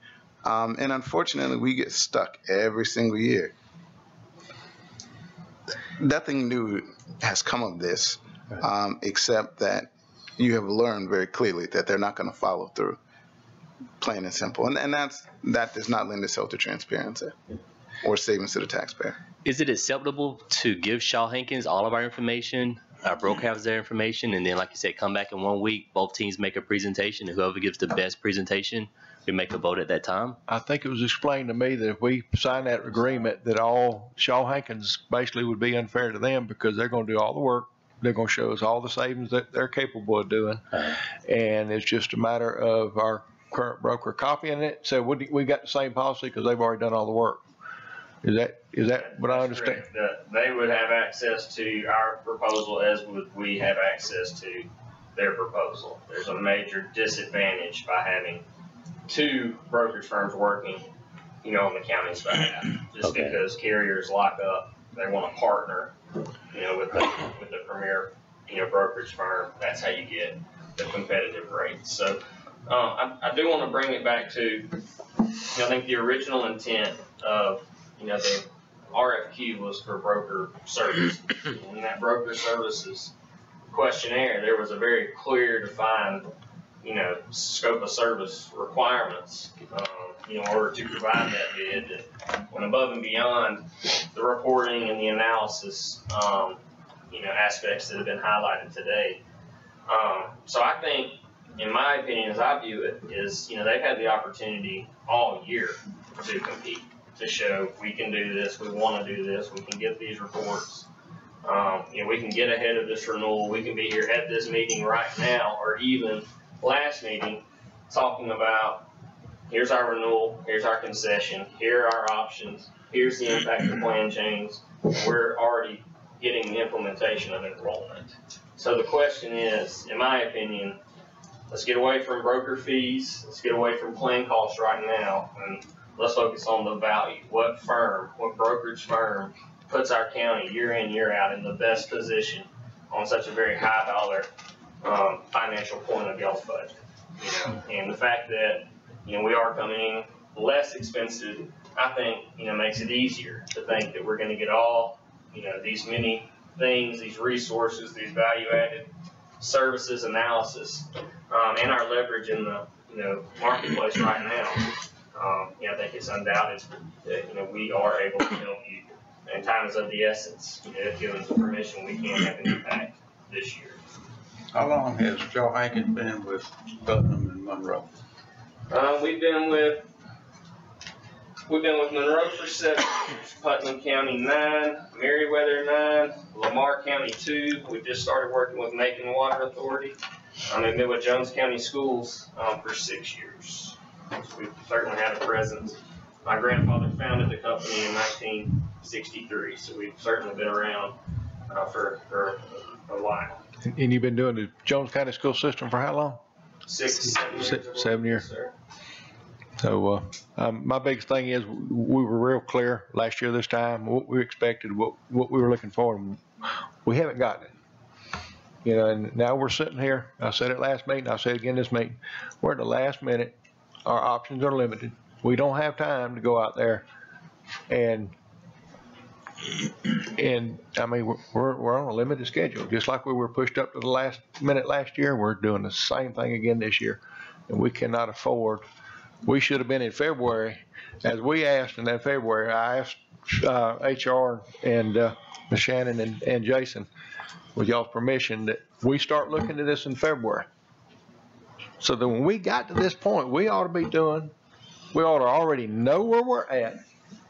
And unfortunately, we get stuck every single year. Nothing new has come of this. Except that you have learned very clearly that they're not going to follow through, plain and simple. And that does not lend itself to transparency or savings to the taxpayer. Is it acceptable to give Shaw Hankins all of our information, our broker has their information, and then, like you said, come back in 1 week, both teams make a presentation, and whoever gives the best presentation, we make a vote at that time? I think it was explained to me that if we sign that agreement, that all Shaw Hankins basically would be unfair to them because they're going to do all the work. they're gonna show us all the savings that they're capable of doing. And it's just a matter of our current broker copying it. So we got the same policy because they've already done all the work. Is that what I understand? Correct. They would have access to our proposal as would we have access to their proposal. There's a major disadvantage by having two brokerage firms working, on the county's behalf. Just because carriers lock up, they want to partner, with the premier, brokerage firm. That's how you get the competitive rates. So, I do want to bring it back to, I think the original intent of, the RFQ was for broker service. In that broker services questionnaire, there was a very clear defined, scope of service requirements, in order to provide that bid that went above and beyond the reporting and the analysis, aspects that have been highlighted today. So I think, in my opinion, as I view it, is, they've had the opportunity all year to compete, to show we can do this, we want to do this, we can get these reports. We can get ahead of this renewal. We can be here at this meeting right now, or even last meeting, talking about, here's our renewal, here's our concession, here are our options, here's the impact of plan change. We're already getting the implementation of enrollment. So the question is, in my opinion, let's get away from broker fees, let's get away from plan costs right now, and let's focus on the value. What brokerage firm puts our county year in, year out in the best position on such a very high dollar financial point of y'all's budget? And the fact that, we are coming in less expensive, I think, makes it easier to think that we're going to get all, these many things, these resources, these value-added services, analysis, and our leverage in the, marketplace right now. I think it's undoubted that, we are able to help you. And time is of the essence. If given the permission, we can have an impact this year. How long has Joe Hankins been with Putnam and Monroe? We've been with Monroe for 7 years, Putnam County 9, Meriwether 9, Lamar County 2. We just started working with Macon Water Authority. I've been with Jones County Schools for 6 years. So we've certainly had a presence. My grandfather founded the company in 1963, so we've certainly been around for a while. And you've been doing the Jones County school system for how long? 7 years. Sir. So my biggest thing is we were real clear last year this time what we expected, what we were looking for, and we haven't gotten it. And now we're sitting here. I said it last meeting. I'll say it again this meeting. We're at the last minute. Our options are limited. We don't have time to go out there and I mean, we're on a limited schedule. Just like we were pushed up to the last minute last year, we're doing the same thing again this year. And we cannot afford, we should have been in February, as we asked in that February. I asked HR and Ms. Shannon and Jason, with y'all's permission, that we start looking at this in February. So that when we got to this point, we ought to already know where we're at.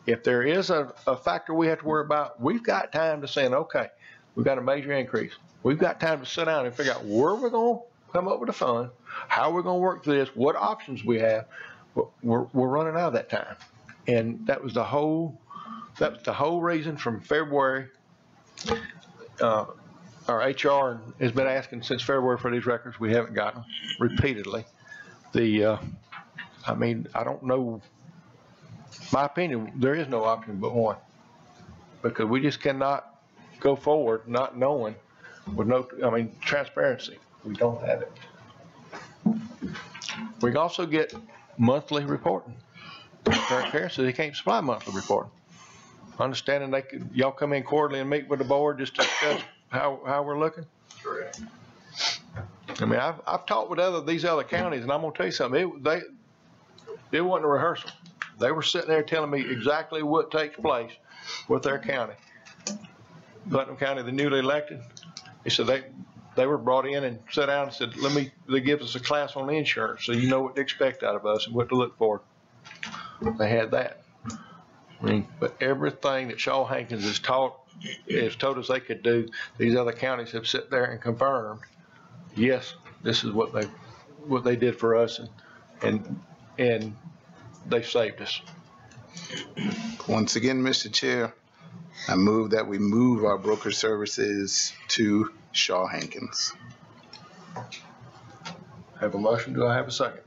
If there is a factor we have to worry about, we've got time to say, okay, we've got a major increase. We've got time to sit down and figure out where we're going to come up with a fund, how we're going to work through this, what options we have. We're running out of that time. And that was the whole reason from February. Our HR has been asking since February for these records. We haven't gotten them repeatedly. I mean, I don't know. My opinion, there is no option but one, because we just cannot go forward not knowing with transparency. We don't have it. We can also get monthly reporting. Current care says they can't supply monthly reporting. Understanding y'all come in quarterly and meet with the board just to discuss how we're looking. Correct. I mean, I've talked with these other counties, and I'm gonna tell you something. It wasn't a rehearsal. They were sitting there telling me exactly what takes place with their county. Putnam County, the newly elected, they said they were brought in and sat down and said, they give us a class on insurance so you know what to expect out of us and what to look for. They had that. I mean, but everything that Shaw Hankins has taught has told us they could do, these other counties have sit there and confirmed, yes, this is what they did for us, and they saved us. Once again, Mr. Chair, I move that we move our broker services to Shaw Hankins. Have a motion, do I have a second?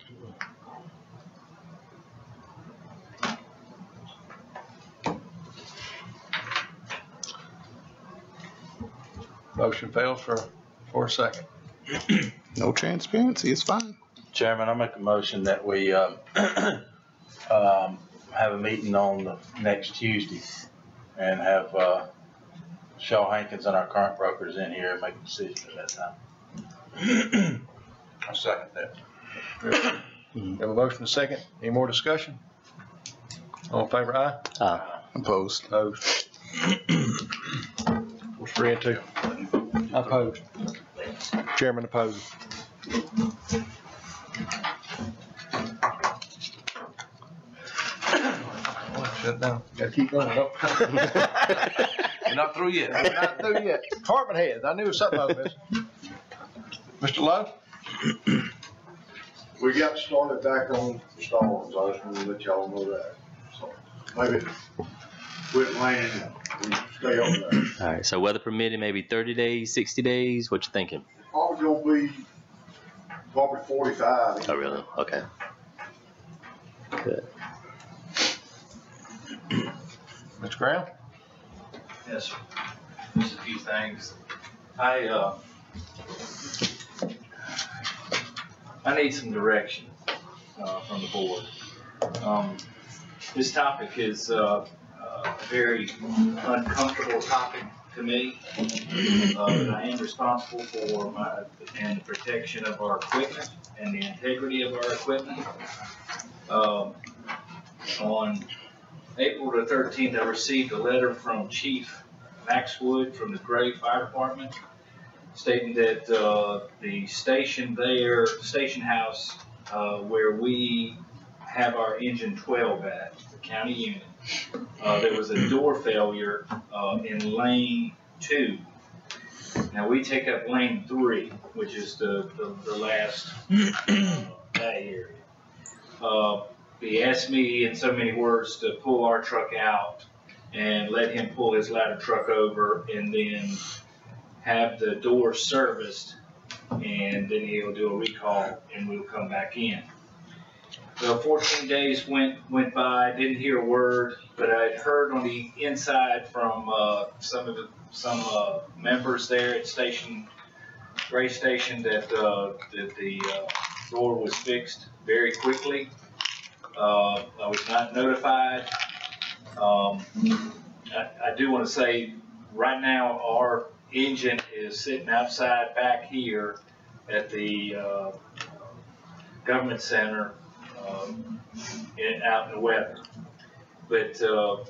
Motion fails for a second. No transparency, it's fine. Chairman, I make a motion that we have a meeting on the next Tuesday and have Shaw Hankins and our current brokers in here and make a decision at that time. I second that. Have a motion and a second. Any more discussion? All in favor, aye? Aye. Opposed. Opposed. What's 3 and 2? Opposed. Chairman opposed. Shut down. Gotta keep going. Nope. We're not through yet. We're not through yet. Department heads. I knew it was something over this. Mr. Lowe? We got started back on the storms, I just wanted to let y'all know that. So maybe quit raining, we stay on that. All right, so weather permitting, maybe 30 days, 60 days, what you thinking? Probably gonna be probably 45. Oh, really? Okay. Good. Mr. Graham? Yes, sir. Just a few things. I need some direction from the board. This topic is a very uncomfortable topic to me. I am responsible for the protection of our equipment and the integrity of our equipment. On April the 13th, I received a letter from Chief Maxwood from the Gray Fire Department stating that the station there, station house where we have our engine 12 at, the county unit, there was a door failure in lane 2. Now we take up lane 3, which is the last that area. He asked me in so many words to pull our truck out and let him pull his ladder truck over and then have the door serviced, and then he'll do a recall and we'll come back in. Well, 14 days went by, didn't hear a word, but I'd heard on the inside from some members there at Gray Station that the door was fixed very quickly. I was not notified. I do want to say right now our engine is sitting outside back here at the government center out in the weather. But so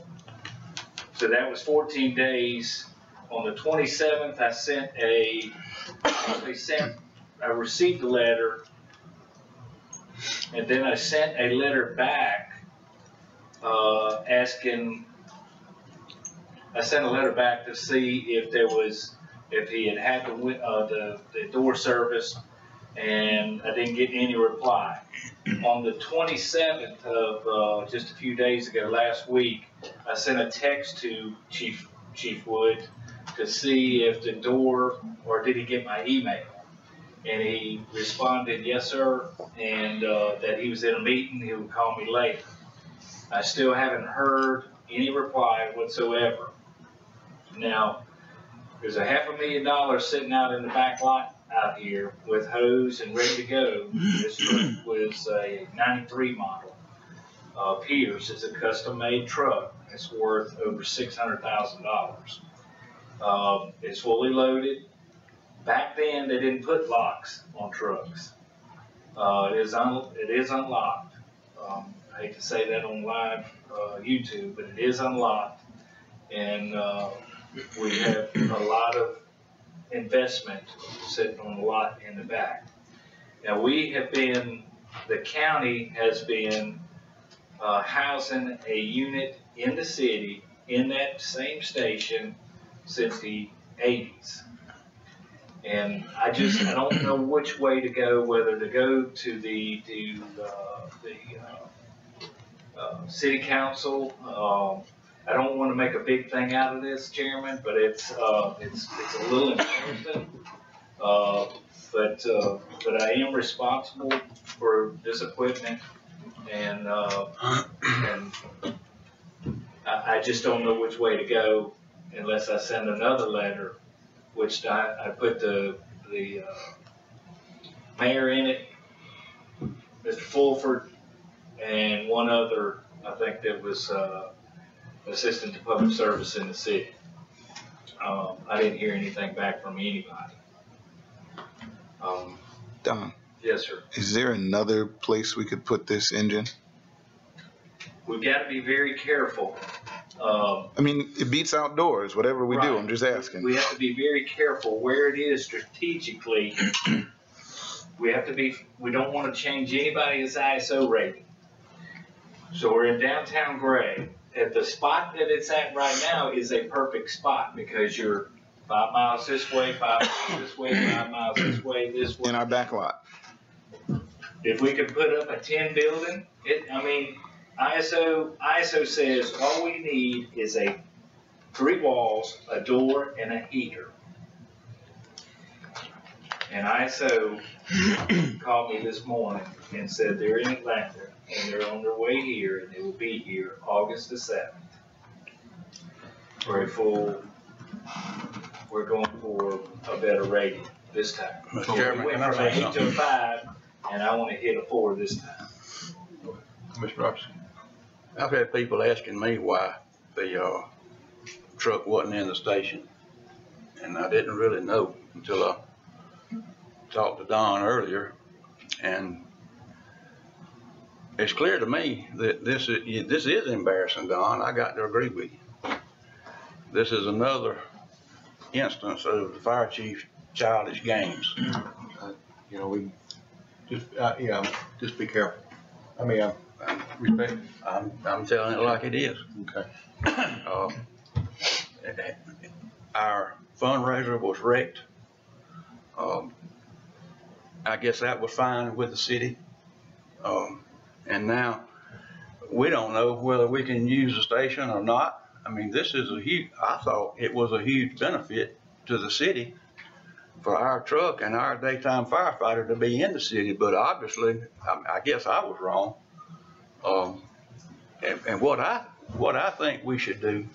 that was 14 days. On the 27th, I received a letter, and then I sent a letter back I sent a letter back to see if he had the door service, and I didn't get any reply. On the 27th of just a few days ago, last week, I sent a text to Chief Wood to see if the door, or did he get my email? And he responded, yes, sir, and that he was in a meeting, he would call me later. I still haven't heard any reply whatsoever. Now, there's a $500,000 sitting out in the back lot out here with hose and ready to go. This truck was a 93 model. Pierce is a custom-made truck. It's worth over $600,000. It's fully loaded. Back then, they didn't put locks on trucks. It is unlocked. I hate to say that on live YouTube, but it is unlocked, and we have a lot of investment sitting on the lot in the back. Now the county has been housing a unit in the city in that same station since the 80s. And I don't know which way to go, whether to go to the city council. I don't want to make a big thing out of this, Chairman, but it's a little embarrassing. But I am responsible for this equipment, and I just don't know which way to go unless I send another letter, which I put the mayor in it, Mr. Fulford, and one other, I think that was assistant to public service in the city. I didn't hear anything back from anybody. Don, Yes, sir. is there another place we could put this engine? We've got to be very careful. I mean, it beats outdoors, whatever we do, Right. I'm just asking. We have to be very careful where it is strategically. We don't want to change anybody's ISO rating. So we're in downtown Gray. At the spot that it's at right now is a perfect spot because you're 5 miles this way, 5 miles this way, 5 miles this way, this way. In our back lot. If we could put up a 10 building, ISO says all we need is 3 walls, a door, and a heater. And ISO called me this morning and said they're in Atlanta and they're on their way here and they will be here August the 7th. For a full, we're going for a better rating this time. Mr. Chairman, We can went I from an say 8 to a something? 5 and I want to hit a 4 this time. Mr. Robertson. I've had people asking me why the truck wasn't in the station, and I didn't really know until I talked to Don earlier, and it's clear to me that this is embarrassing, Don. I got to agree with you. This is another instance of the fire chief's childish games. You know, we just be careful. I mean, respect. I'm telling it like it is. Okay. Our fundraiser was wrecked. I guess that was fine with the city. And now we don't know whether we can use the station or not. I mean, this is I thought it was a huge benefit to the city for our truck and our daytime firefighter to be in the city, but obviously, I guess I was wrong. And what I think we should do,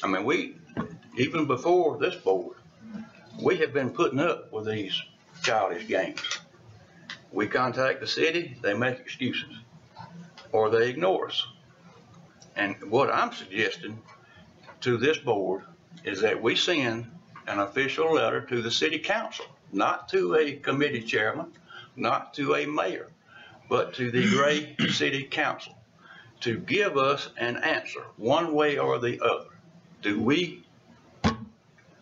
I mean, even before this board, we have been putting up with these childish games. We contact the city, they make excuses, or they ignore us. And what I'm suggesting to this board is that we send an official letter to the city council, not to a committee chairman, not to a mayor, but to the Gray City Council to give us an answer one way or the other. Do we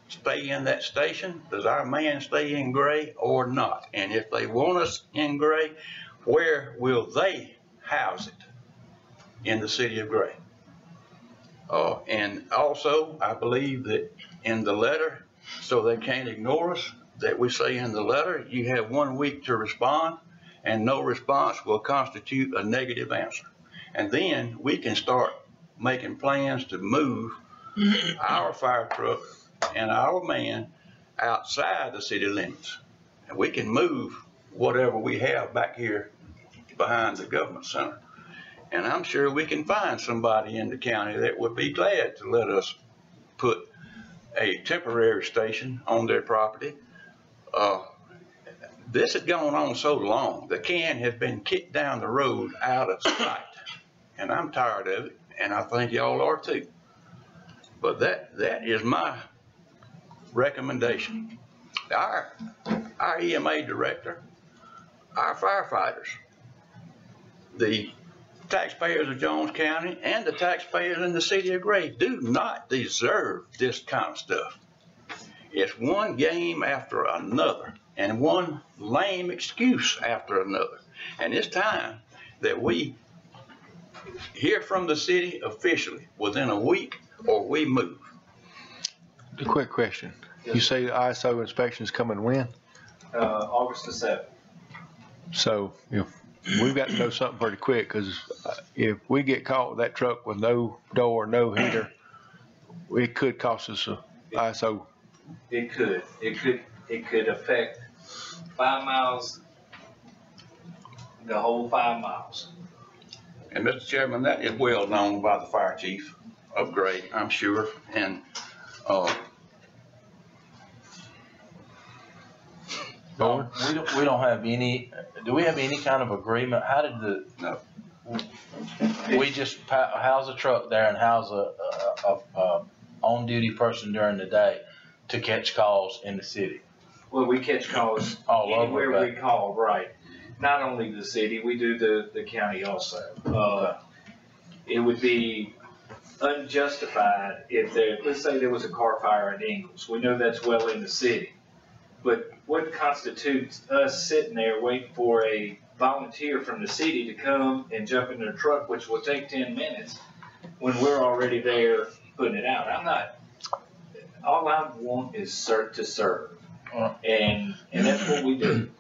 stay in that station? Does our man stay in Gray or not? And if they want us in Gray, where will they house it in the city of Gray? And also, I believe that in the letter, so they can't ignore us, that we say in the letter, you have 1 week to respond, and no response will constitute a negative answer. And then we can start making plans to move our fire truck and our man outside the city limits. And we can move whatever we have back here behind the government center. And I'm sure we can find somebody in the county that would be glad to let us put a temporary station on their property. This has gone on so long, the can has been kicked down the road out of sight. And I'm tired of it, and I think y'all are too. But that is my recommendation. Our EMA director, our firefighters, the taxpayers of Jones County, and the taxpayers in the city of Gray do not deserve this kind of stuff. It's one game after another, and one lame excuse after another. And it's time that we hear from the city officially within a week, or we move. a quick question. You say the ISO inspection's coming when? August the 7th. So, we've got to know something pretty quick, because if we get caught with that truck with no door, no heater, it could cost us a ISO. It could affect 5 miles, the whole 5 miles. And Mr. Chairman, that is well known by the fire chief of Gray, I'm sure, and, We don't have any, do we have any kind of agreement? How did no. we just house a truck there and house a on-duty person during the day to catch calls in the city? Well, we catch calls all anywhere over, we call, right? Not only the city, we do the county also. It would be unjustified if let's say there was a car fire at Ingalls. We know that's well in the city. But what constitutes us sitting there waiting for a volunteer from the city to come and jump in their truck, which will take 10 minutes, when we're already there putting it out? All I want is to serve. And that's what we do.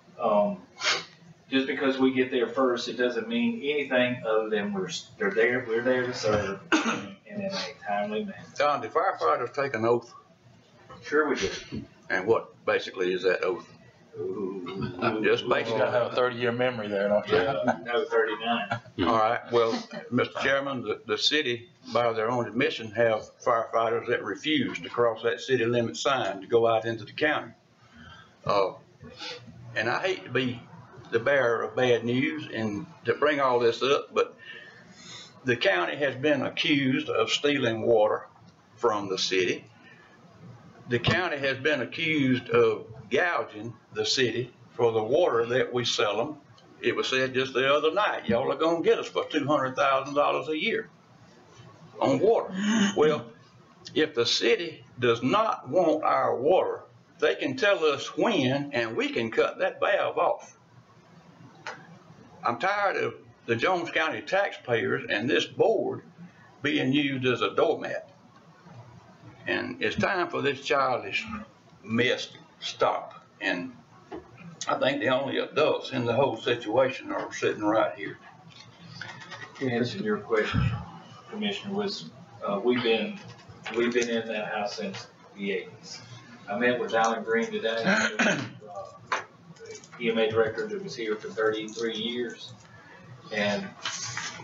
Just because we get there first, it doesn't mean anything other than we're there to serve, and in a timely manner. Don, do firefighters take an oath? Sure we do. And what basically is that oath? Just basically. You gotta have a 30-year memory there, don't you? No, 39. All right, well, Mr. Chairman, the city, by their own admission, have firefighters that refuse to cross that city limit sign to go out into the county. And I hate to be the bearer of bad news and to bring all this up, but the county has been accused of stealing water from the city. The county has been accused of gouging the city for the water that we sell them. It was said just the other night, y'all are gonna get us for $200,000 a year on water. Well, if the city does not want our water, they can tell us when, and we can cut that valve off. I'm tired of the Jones County taxpayers and this board being used as a doormat. And it's time for this childish mess to stop. And I think the only adults in the whole situation are sitting right here. To answer your question, Commissioner, we've been in that house since the 80s. I met with Alan Green today, EMA director that was here for 33 years. And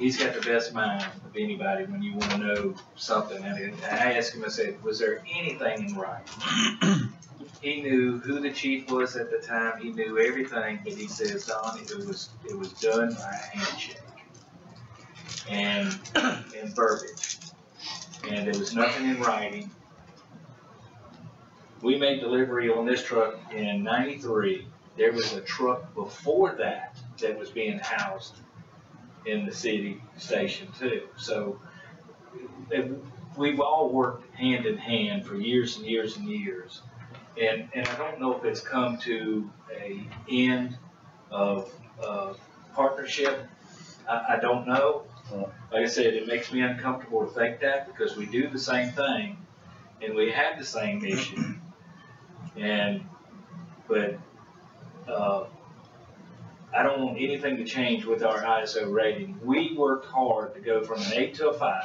he's got the best mind of anybody when you want to know something. And I asked him, I said, was there anything in writing? He knew who the chief was at the time. He knew everything, but he says, Don, it was done by a handshake and verbiage. And there was nothing in writing. We made delivery on this truck in '93. There was a truck before that was being housed in the city station too. So we've all worked hand in hand for years and years and years. And I don't know if it's come to an end of partnership. I don't know. Like I said, it makes me uncomfortable to think that, because we do the same thing and we have the same mission. But I don't want anything to change with our ISO rating. We worked hard to go from an 8 to a 5,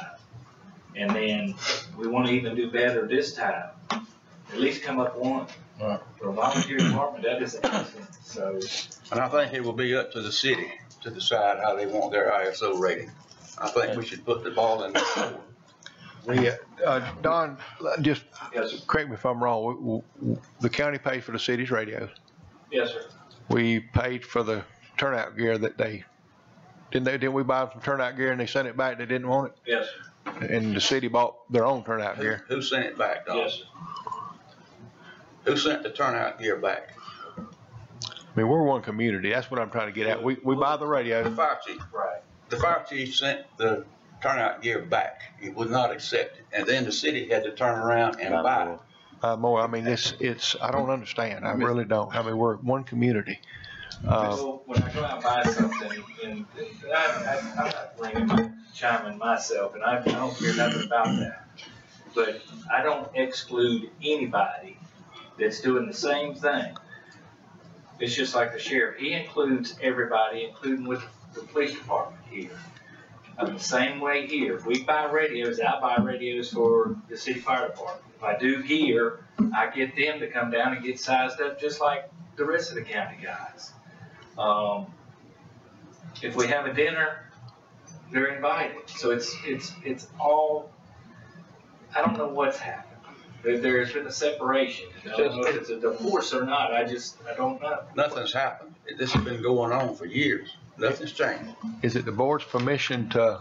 and then we want to even do better this time. At least come up one. For a volunteer department, that is excellent. So, and I think it will be up to the city to decide how they want their ISO rating. I think we should put the ball in the court. Don, just correct me if I'm wrong. The county paid for the city's radios. Yes, sir. We paid for the turnout gear that didn't we buy some turnout gear and they sent it back? They didn't want it? Yes, sir. And the city bought their own turnout gear. Who sent it back, Don? Yes, sir. Who sent the turnout gear back? I mean, we're one community. That's what I'm trying to get at. We buy the radio. The fire chief. Right. The fire chief sent the turnout gear back. He would not accept it. And then the city had to turn around and buy it. More. I mean, it's, I don't understand. I really don't. I mean, we're one community. So when I go out and buy something, and I'm not chiming myself, and I don't care nothing about that. but I don't exclude anybody that's doing the same thing. It's just like the sheriff, he includes everybody, including with the police department here. The same way here, if we buy radios, I buy radios for the city fire department. If I do here, I get them to come down and get sized up just like the rest of the county guys. If we have a dinner, they're invited. So it's all, I don't know what's happened. There's been a separation. I don't know if it's a divorce or not. I don't know. Nothing's happened. This has been going on for years. Nothing's changed. Is it the board's permission to,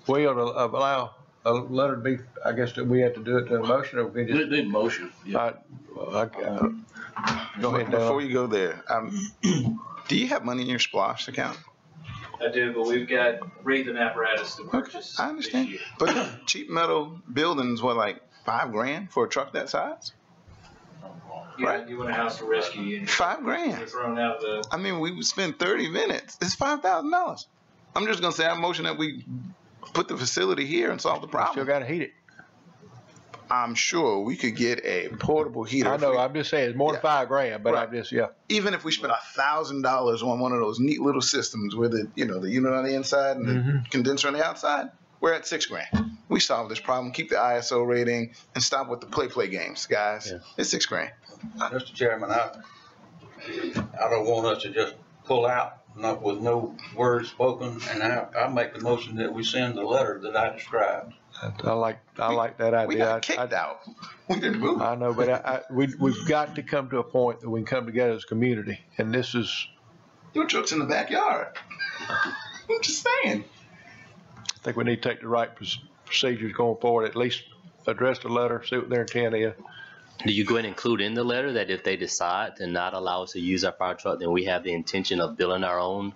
Will, to allow a letter to be, I guess that we have to do it to a motion, or we just? Need motion, yeah. Go ahead, Before you go there, do you have money in your SPLOST account? I do, but we've got breathing apparatus to purchase. I understand. This year. But cheap metal buildings, what, like $5,000 for a truck that size? Yeah, Right. you want a house to rescue you. $5,000. You're thrown out the. I mean, we would spend 30 minutes. It's $5,000. I'm just gonna say, I motion that we put the facility here and solve the problem. Still gotta heat it. I'm sure we could get a portable heater. I know, I'm just saying, it's more than $5,000, but Right. I'm just, yeah. Even if we spent $1,000 on one of those neat little systems with the, the unit on the inside and the condenser on the outside, we're at $6,000. We solve this problem, keep the ISO rating, and stop with the play games, guys. Yeah. It's $6,000. Mr. Chairman, I don't want us to just pull out, not with no words spoken, and I make the motion that we send the letter that I described. I like that idea. We got kicked out. We didn't move. I know, but we've got to come to a point that we can come together as a community, and this is. Your truck's in the backyard. I'm just saying. I think we need to take the right procedures going forward. At least address the letter, see what their intent is. Do you go ahead and include in the letter that if they decide to not allow us to use our fire truck, then we have the intention of building our own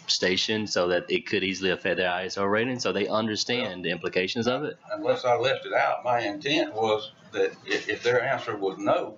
station so that it could easily affect their ISO rating, so they understand the implications of it? Unless I left it out, my intent was that if their answer was no,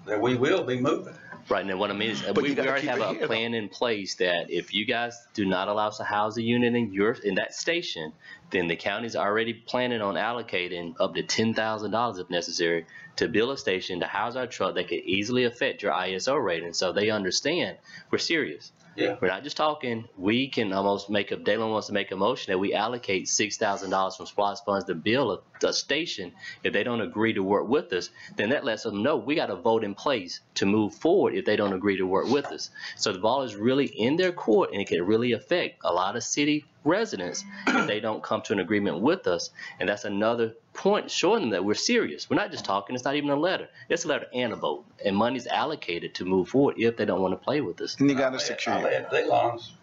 that we will be moving. Right, and then what I mean is we already have a plan in place that if you guys do not allow us to house a unit in that station, then the county's already planning on allocating up to $10,000 if necessary to build a station to house our truck that could easily affect your ISO rating, so they understand we're serious. Yeah. We're not just talking. We can almost Dalen wants to make a motion that we allocate $6,000 from SPLOST funds to build a station. If they don't agree to work with us, then that lets them know we got a vote in place to move forward if they don't agree to work with us. So the ball is really in their court, and it can really affect a lot of city residents if they don't come to an agreement with us. And that's another point showing them that we're serious. We're not just talking. It's not even a letter. It's a letter and a vote. And money's allocated to move forward if they don't want to play with us. And you got to secure. I'll add Delon's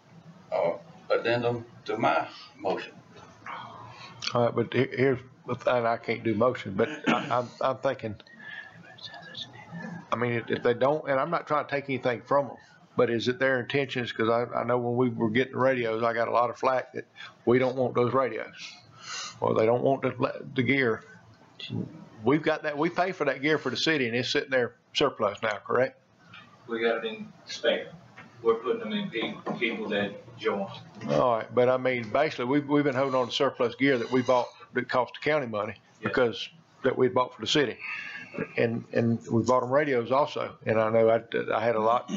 addendum to my motion. All right, but here's the thing, I can't do motion, but I'm thinking, I mean, if they don't, and I'm not trying to take anything from them, but is it their intentions? Because I know when we were getting the radios, I got a lot of flack that we don't want those radios. Or they don't want the gear. We've got that. We pay for that gear for the city, and it's sitting there surplus now, correct? We got it in spare. We're putting them in people that join. All right, but I mean, basically, we've been holding on to surplus gear that we bought that cost the county money because that we bought for the city, and we bought them radios also. And I know I had a lot.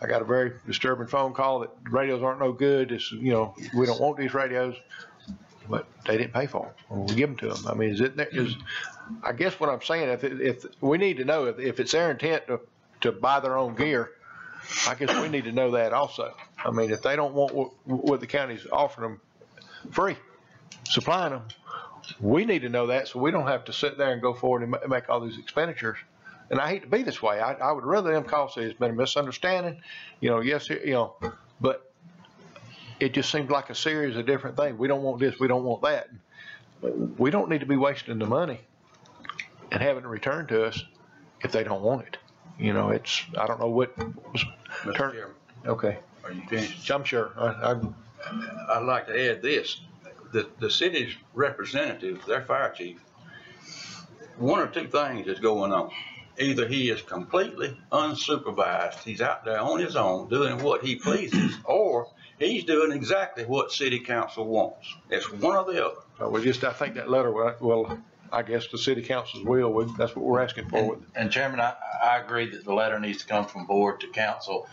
I got a very disturbing phone call that the radios aren't no good. It's, we don't want these radios. But they didn't pay for them. We give them to them. I mean, I guess what I'm saying, if we need to know if it's their intent to buy their own gear, I guess we need to know that also. I mean, if they don't want what the county's offering them free, supplying them, we need to know that so we don't have to sit there and go forward and make all these expenditures. And I hate to be this way. I would rather them call say it's been a misunderstanding, but it just seems like a series of different things. We don't want this, we don't want that. We don't need to be wasting the money and having it returned to us if they don't want it. I don't know what was Mr. Chairman. Okay. Are you finished? I'm sure. I'd like to add this. The city's representative, their fire chief, one or two things is going on. Either he is completely unsupervised, he's out there on his own doing what he pleases, or he's doing exactly what city council wants. It's one or the other. I think that letter will I guess the city council's will, that's what we're asking for. And Chairman, I agree that the letter needs to come from board to council.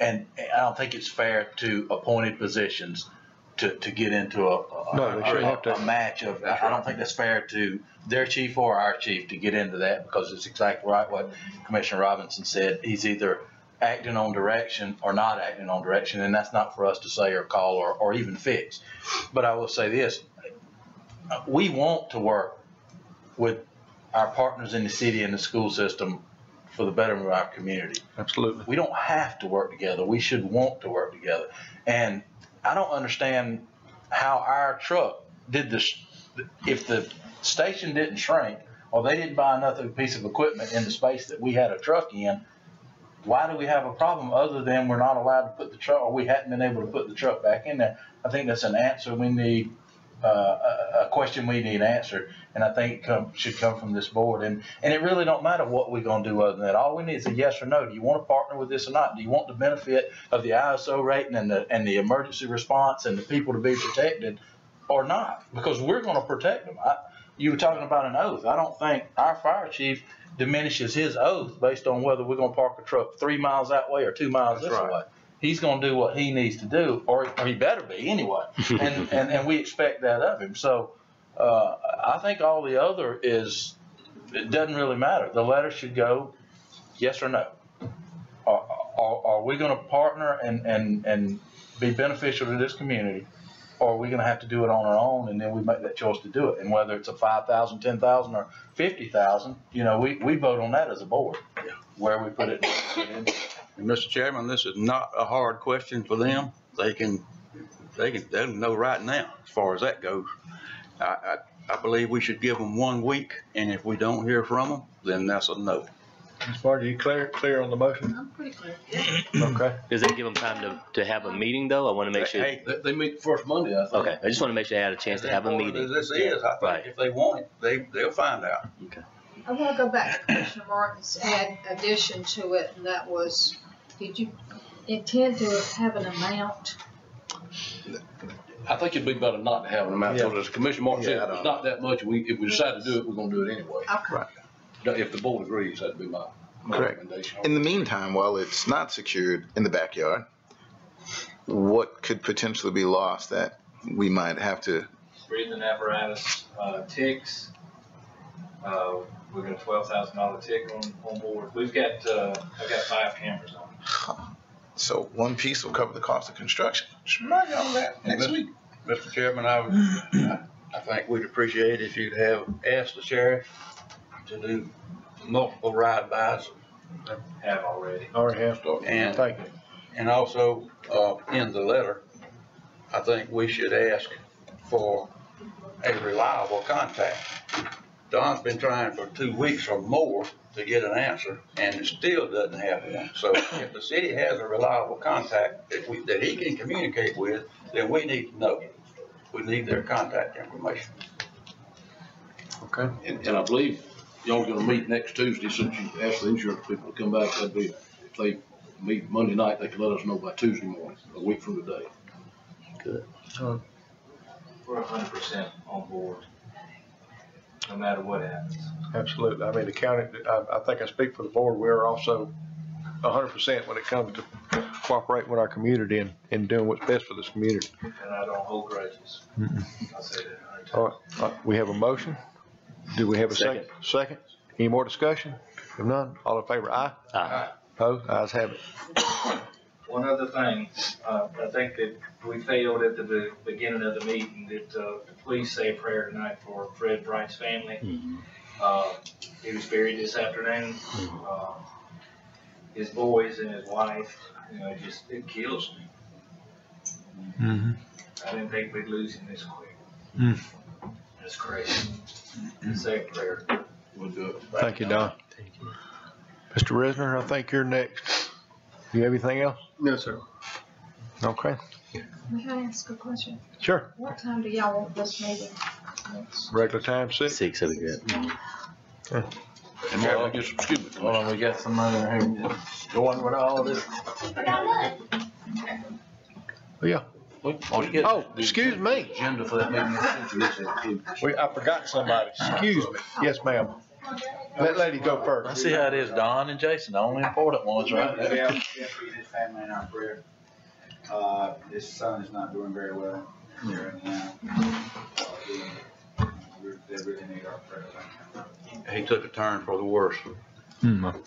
And I don't think it's fair to appointed positions to get into a match of, I don't think that's fair to their chief or our chief to get into that, because it's exactly right what Commissioner Robinson said. He's either acting on direction or not acting on direction, and that's not for us to say or call or even fix. But I will say this, we want to work with our partners in the city and the school system for the betterment of our community. Absolutely. We don't have to work together. We should want to work together. And I don't understand how our truck did this. If the station didn't shrink or they didn't buy another piece of equipment in the space that we had a truck in, why do we have a problem other than we're not allowed to put the truck, or we hadn't been able to put the truck back in there? I think that's an answer we need, a question we need answered, and I think it should come from this board. And it really don't matter what we're going to do other than that. All we need is a yes or no. Do you want to partner with this or not? Do you want the benefit of the ISO rating and the emergency response and the people to be protected or not? Because we're going to protect them. You were talking about an oath. I don't think our fire chief diminishes his oath based on whether we're going to park a truck 3 miles that way or 2 miles this way. He's going to do what he needs to do, or he better be anyway. And we expect that of him. So I think all the other it doesn't really matter. The letter should go yes or no. Are we going to partner and be beneficial to this community, or are we going to have to do it on our own, and then we make that choice to do it? And whether it's a 5,000, 10,000, or 50,000, we vote on that as a board, where we put it. And Mr. Chairman, this is not a hard question for them. They'll know right now as far as that goes. I believe we should give them 1 week, and if we don't hear from them, then that's a no. Ms. Margie, you clear on the motion? I'm pretty clear. Okay. Does that give them time to have a meeting, though? I want to make sure. They meet the first Monday, I think. Okay, I just want to make sure they had a chance to have a meeting. This is, I think if they want it, they'll find out. Okay. I want to go back to Commissioner Martin's addition to it, and that was, did you intend to have an amount? I think it'd be better not to have an amount, because as Commissioner Martin said, it's not that much. If we decide to do it, we're going to do it anyway. Okay. Right. If the board agrees, that'd be my recommendation. In the meantime, while it's not secured in the backyard, what could potentially be lost that we might have to? Breathing apparatus, ticks. We've got a $12,000 tick on board. I've got 5 cameras on it. So 1 piece will cover the cost of construction. Remind you on that next week. Mr. Chairman, I think we'd appreciate if you'd have asked the sheriff to do multiple ride-bys. Have already. Already have. And, thank you. And also, in the letter, I think we should ask for a reliable contact. Don's been trying for 2 weeks or more to get an answer, and it still doesn't have one. So if the city has a reliable contact that he can communicate with, then we need to know. We need their contact information. Okay. And I believe y'all gonna meet next Tuesday, since you asked the insurance people to come back. That'd be, if they meet Monday night, they can let us know by Tuesday morning, a week from today. Good. We're 100% on board, no matter what happens. Absolutely. I mean, the county, I think I speak for the board, we're also 100% when it comes to cooperating with our community and doing what's best for this community. And I don't hold grudges. I'll say that. All right, we have a motion. Do we have a second? Second. Any more discussion? If none, all in favor, aye? Aye. Opposed? Ayes have it. One other thing, I think that we failed at the beginning of the meeting, that please say a prayer tonight for Fred Bright's family. He was buried this afternoon. His boys and his wife, it kills me. I didn't think we'd lose him this quick. That's crazy. Say a prayer. We'll do it. Thank you, Don. Thank you. Mr. Risner, I think you're next. Do you have anything else? No, sir. Okay. May I ask a question? Sure. What time do y'all want this meeting? Regular time, 6? 6, that'd be good. Okay. And we'll get some scuba. Hold on, we got somebody here going with all of this. Oh, yeah. Oh, excuse me. Agenda for that meeting. I forgot somebody. Excuse me. Yes, ma'am. Let lady go I first. see how it is, Don and Jason, the only important ones, right? Yeah, Jeffrey and his family in our prayer. His son is not doing very well here in Atlanta. They really need our prayer right now. He took a turn for the worse.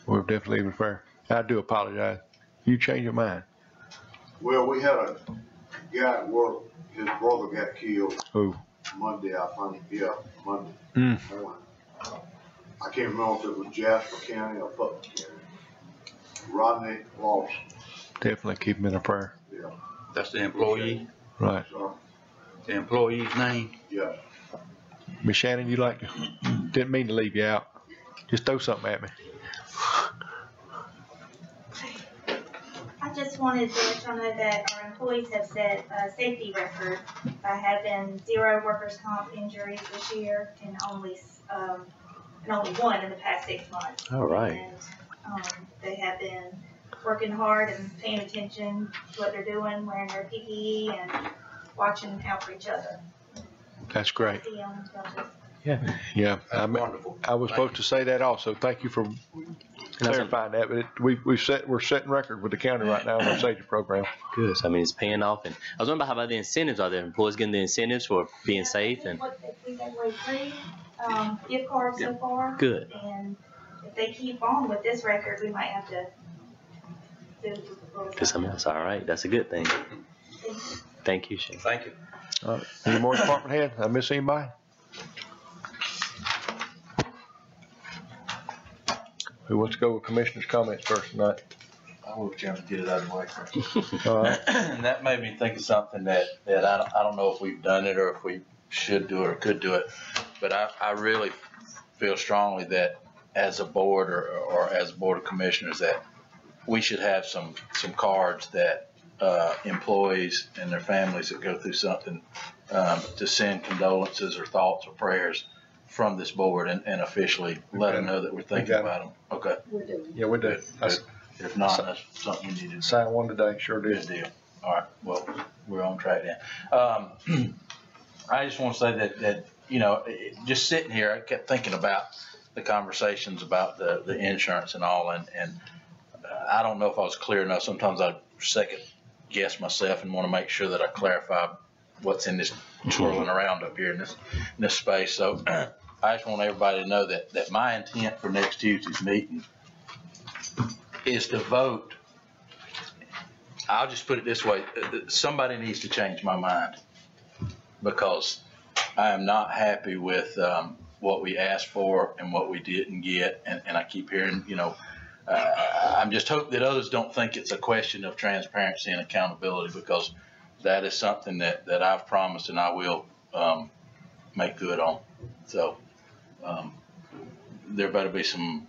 We're definitely even fair. I do apologize. You change your mind. Well, we had a guy at work, his brother got killed Who? Monday, I think, yeah, Monday morning. I can't remember if it was Jasper County or Putnam County. Rodney Lawson. Definitely keep him in a prayer. Yeah. That's the employee, Right. So, the employee's name. yeah. Miss Shannon, didn't mean to leave you out. Just throw something at me. I just wanted to let y'all know that our employees have set a safety record by having 0 workers' comp injuries this year and only one in the past 6 months. All right. And they have been working hard and paying attention to what they're doing, wearing their PPE and watching out for each other. That's great. Yeah. Yeah. Wonderful. I was supposed to say that also. Thank you for clarifying that. But we're setting record with the county right now in our safety program. Good. So, I mean, it's paying off. And I was wondering how about the incentives. Are there employees getting the incentives for being safe? And We gave away 3 gift cards so far. Good. And if they keep on with this record, we might have to do something else. All right. That's a good thing. Thank you, Shane. Thank you. All right. Any more department head? Did I miss anybody? Who wants to go with commissioner's comments first tonight? I will attempt to get it out of the way. All right. And that made me think of something that I don't know if we've done it or if we should do it or could do it, but I really feel strongly that as a board or as a board of commissioners that we should have some cards that employees and their families that go through something to send condolences or thoughts or prayers from this board and officially let them know that we're thinking about them. Okay. Yeah, we do. If not, that's something we need to sign one today. Sure do. Good deal. All right. Well, we're on track then. I just want to say that just sitting here, I kept thinking about the conversations about the insurance and all, and I don't know if I was clear enough. Sometimes I second guess myself and want to make sure that I clarify what's in this swirling around up here in this space. So I just want everybody to know that my intent for next Tuesday's meeting is to vote. I'll just put it this way. Somebody needs to change my mind because I am not happy with what we asked for and what we didn't get. And I keep hearing, I'm just hoping that others don't think it's a question of transparency and accountability, because that is something that I've promised and I will make good on. So there better be some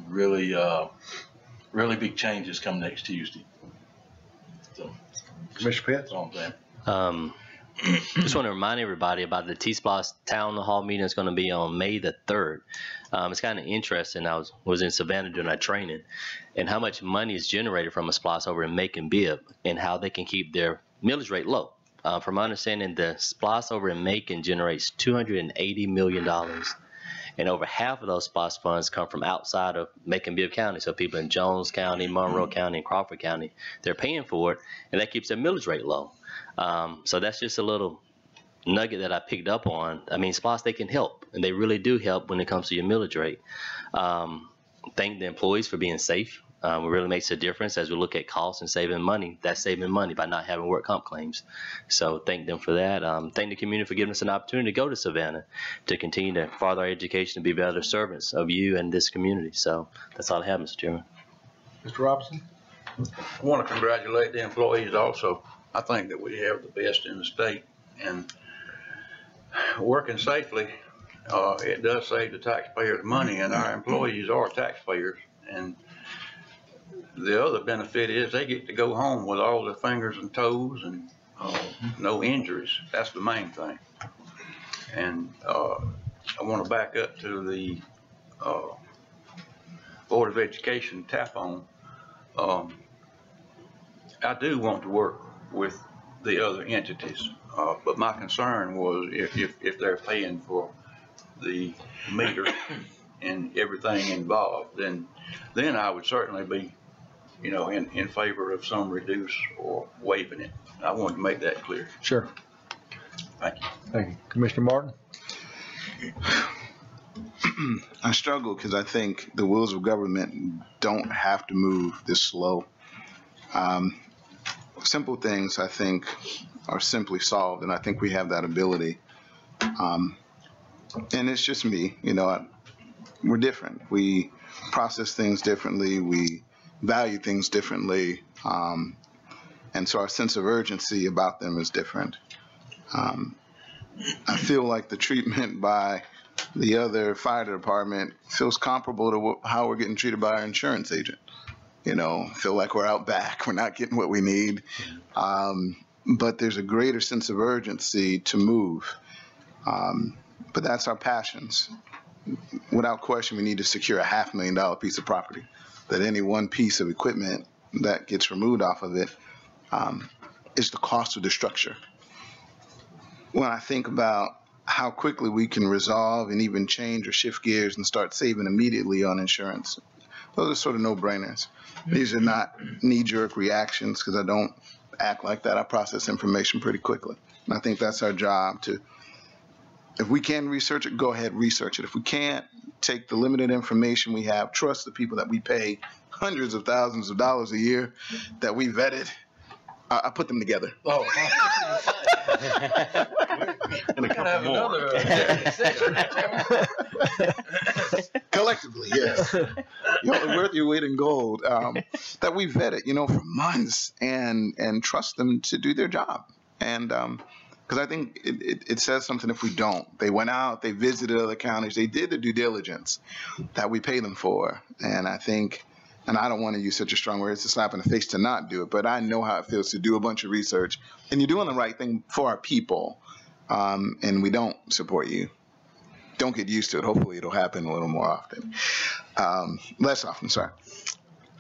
really big changes come next Tuesday. So, Commissioner Pitt? That's all I'm saying. Just want to remind everybody about the T-Splosh Town Hall meeting. It's going to be on May the 3rd. It's kind of interesting. I was in Savannah doing our training, and how much money is generated from a SPLOST over in Macon Bibb, and how they can keep their millage rate low. From my understanding, the SPLOST over in Macon generates $280 million, and over half of those SPLOST funds come from outside of Macon Bibb County. So people in Jones County, Monroe County, and Crawford County, they're paying for it, and that keeps their millage rate low. So that's just a little nugget that I picked up on. I mean, SPLOST, they can help, and they really do help when it comes to your millage rate. Thank the employees for being safe. It really makes a difference as we look at costs and saving money. That's saving money by not having work comp claims. So thank them for that. Thank the community for giving us an opportunity to go to Savannah to continue to further our education and be better servants of you and this community. So that's all I have, Mr. Chairman. Mr. Robinson? I want to congratulate the employees also. I think that we have the best in the state, and working safely, it does save the taxpayers money, and our employees are taxpayers. And the other benefit is they get to go home with all their fingers and toes and no injuries. That's the main thing. And I want to back up to the Board of Education tap on. I do want to work with the other entities. But my concern was if they're paying for the meter and everything involved, then I would certainly be, in favor of some reduce or waiving it. I wanted to make that clear. Sure. Thank you. Thank you. Commissioner Martin? I struggle because I think the wheels of government don't have to move this slow. Simple things, I think, are simply solved, and I think we have that ability. And it's just me, we're different. We process things differently. We value things differently. And so our sense of urgency about them is different. I feel like the treatment by the other fire department feels comparable to how we're getting treated by our insurance agent. Feel like we're out back, we're not getting what we need. But there's a greater sense of urgency to move. But that's our passions. Without question, we need to secure a $500,000 piece of property. That any one piece of equipment that gets removed off of it is the cost of the structure. When I think about how quickly we can resolve and even change or shift gears and start saving immediately on insurance, those are sort of no-brainers. These are not knee-jerk reactions, because I don't act like that. I process information pretty quickly. And I think that's our job to, if we can research it, go ahead, research it. If we can't, take the limited information we have, trust the people that we pay hundreds of thousands of dollars a year that we vetted. I put them together. Oh. And a couple more. Collectively, yes. You're worth your weight in gold. That we vetted, for months and trust them to do their job. And because I think it says something if we don't. They went out, they visited other counties, they did the due diligence that we pay them for. And I think, and I don't want to use such a strong word, it's a slap in the face to not do it, but I know how it feels to do a bunch of research. And you're doing the right thing for our people, and we don't support you. Don't get used to it. Hopefully it'll happen a little more often. Less often, sorry.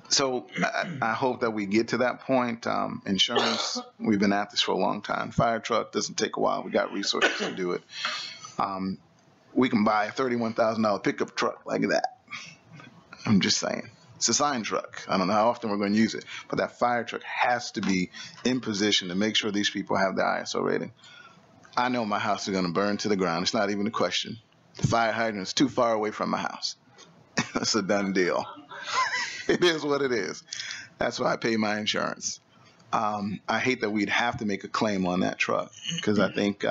So I hope that we get to that point. Insurance, we've been at this for a long time. Fire truck doesn't take a while. We got resources to do it. We can buy a $31,000 pickup truck like that. I'm just saying. It's a sign truck. I don't know how often we're going to use it, but that fire truck has to be in position to make sure these people have the ISO rating. I know my house is going to burn to the ground. It's not even a question. The fire hydrant is too far away from my house. It's a done deal. It is what it is. That's why I pay my insurance. I hate that we'd have to make a claim on that truck, because I think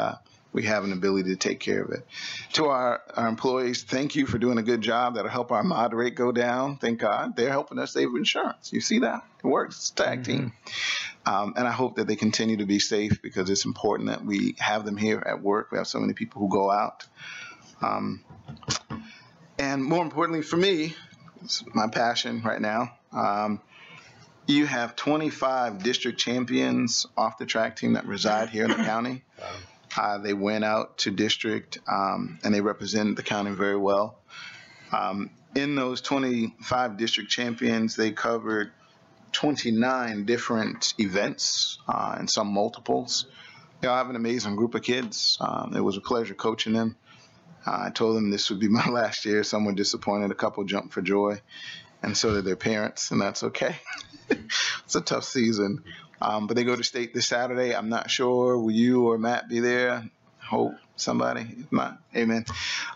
we have an ability to take care of it. To our employees, thank you for doing a good job. That'll help our mod rate go down. Thank God. They're helping us save insurance. You see that? It works. It's a tag team. And I hope that they continue to be safe, because it's important that we have them here at work. We have so many people who go out. And more importantly for me, it's my passion right now. You have 25 district champions off the track team that reside here in the county. They went out to district and they represented the county very well. In those 25 district champions, they covered 29 different events and some multiples. They all have an amazing group of kids. It was a pleasure coaching them. I told them this would be my last year. Some were disappointed. A couple jumped for joy, and so did their parents, and that's okay. It's a tough season. But they go to state this Saturday. I'm not sure. Will you or Matt be there? Hope somebody. If not, amen.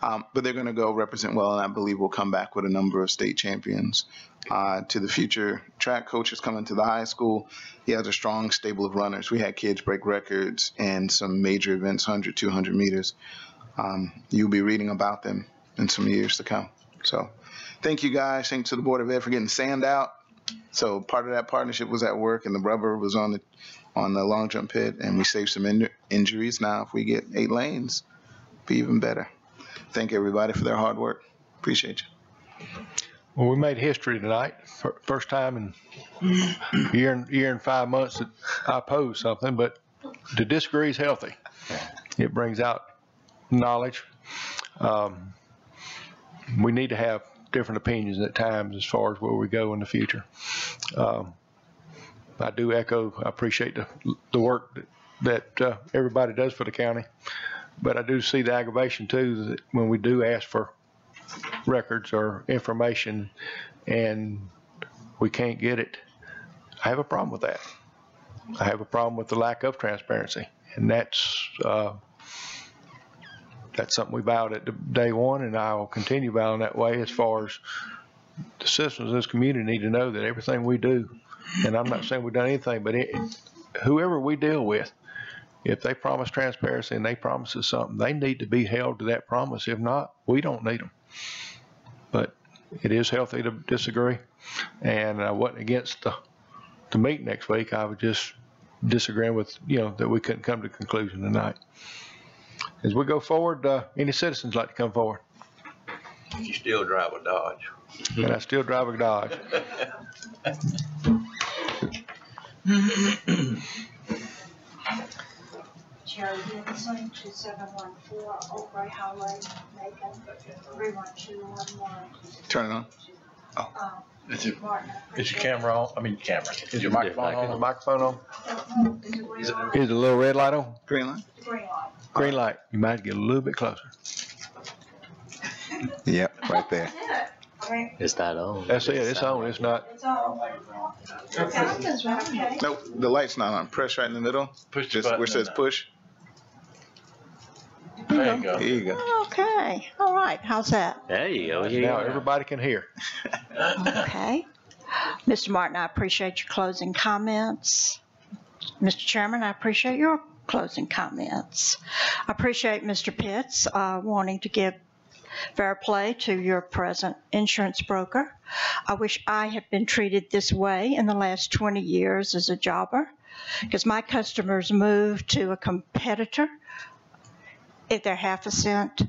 But they're going to go represent well, and I believe we'll come back with a number of state champions. To the future track coaches coming to the high school, he has a strong stable of runners. We had kids break records in some major events, 100, 200 meters. You'll be reading about them in some years to come. So thank you guys. Thanks to the Board of Ed for getting sand out. So part of that partnership was at work, and the rubber was on the long jump pit, and we saved some injuries. Now if we get 8 lanes, it'll be even better. Thank everybody for their hard work. Appreciate you. Well, we made history tonight. First time in year and 5 months that I oppose something, but to disagree is healthy. It brings out knowledge. We need to have different opinions at times as far as where we go in the future. I do echo, I appreciate the work that that everybody does for the county. But I do see the aggravation too, that when we do ask for records or information and we can't get it, I have a problem with that. I have a problem with the lack of transparency, and that's something we vowed at day one, and I will continue vowing that way. As far as the citizens of this community need to know that everything we do, and I'm not saying we've done anything, but whoever we deal with, if they promise transparency and they promise us something, they need to be held to that promise. If not, we don't need them. But it is healthy to disagree, and I wasn't against the meet next week. I was just disagreeing with, that we couldn't come to a conclusion tonight. As we go forward, any citizens like to come forward? You still drive a Dodge. And I still drive a Dodge. Jerry Dickinson, 2714 Oak Ray Highway, Macon, 31211. Turn it on. Oh. Is your camera on? I mean, camera. Is your microphone on? Is the microphone on? Is it Is the little red light on? Green light? green light? Green light. You might get a little bit closer. Yep, right there. It's not on. That's it. It's on. It's not. It's on. Something's wrong. Okay. Nope, the light's not on. Press right in the middle. Push the Just button where it says in there. push. There you go. There you go. Okay, all right, how's that? There you go. Yeah. Now everybody can hear. Okay. Mr. Martin, I appreciate your closing comments. Mr. Chairman, I appreciate your closing comments. I appreciate Mr. Pitts wanting to give fair play to your present insurance broker. I wish I had been treated this way in the last 20 years as a jobber, because my customers move to a competitor if they're half a cent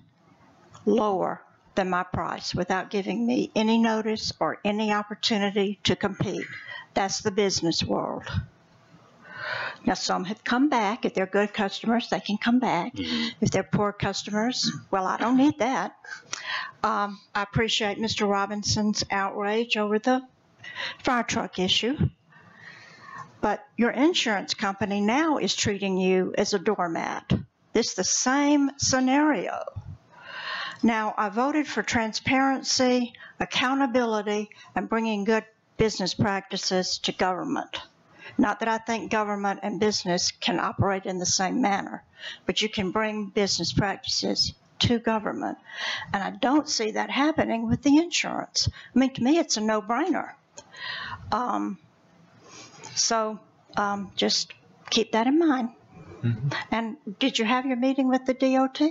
lower than my price without giving me any notice or any opportunity to compete. That's the business world. Now, some have come back. If they're good customers, they can come back. If they're poor customers, well, I don't need that. I appreciate Mr. Robinson's outrage over the fire truck issue. But your insurance company now is treating you as a doormat. This is the same scenario. Now, I voted for transparency, accountability, and bringing good business practices to government. Not that I think government and business can operate in the same manner, but you can bring business practices to government. And I don't see that happening with the insurance. I mean, to me, it's a no-brainer. Just keep that in mind. Mm-hmm. And did you have your meeting with the DOT?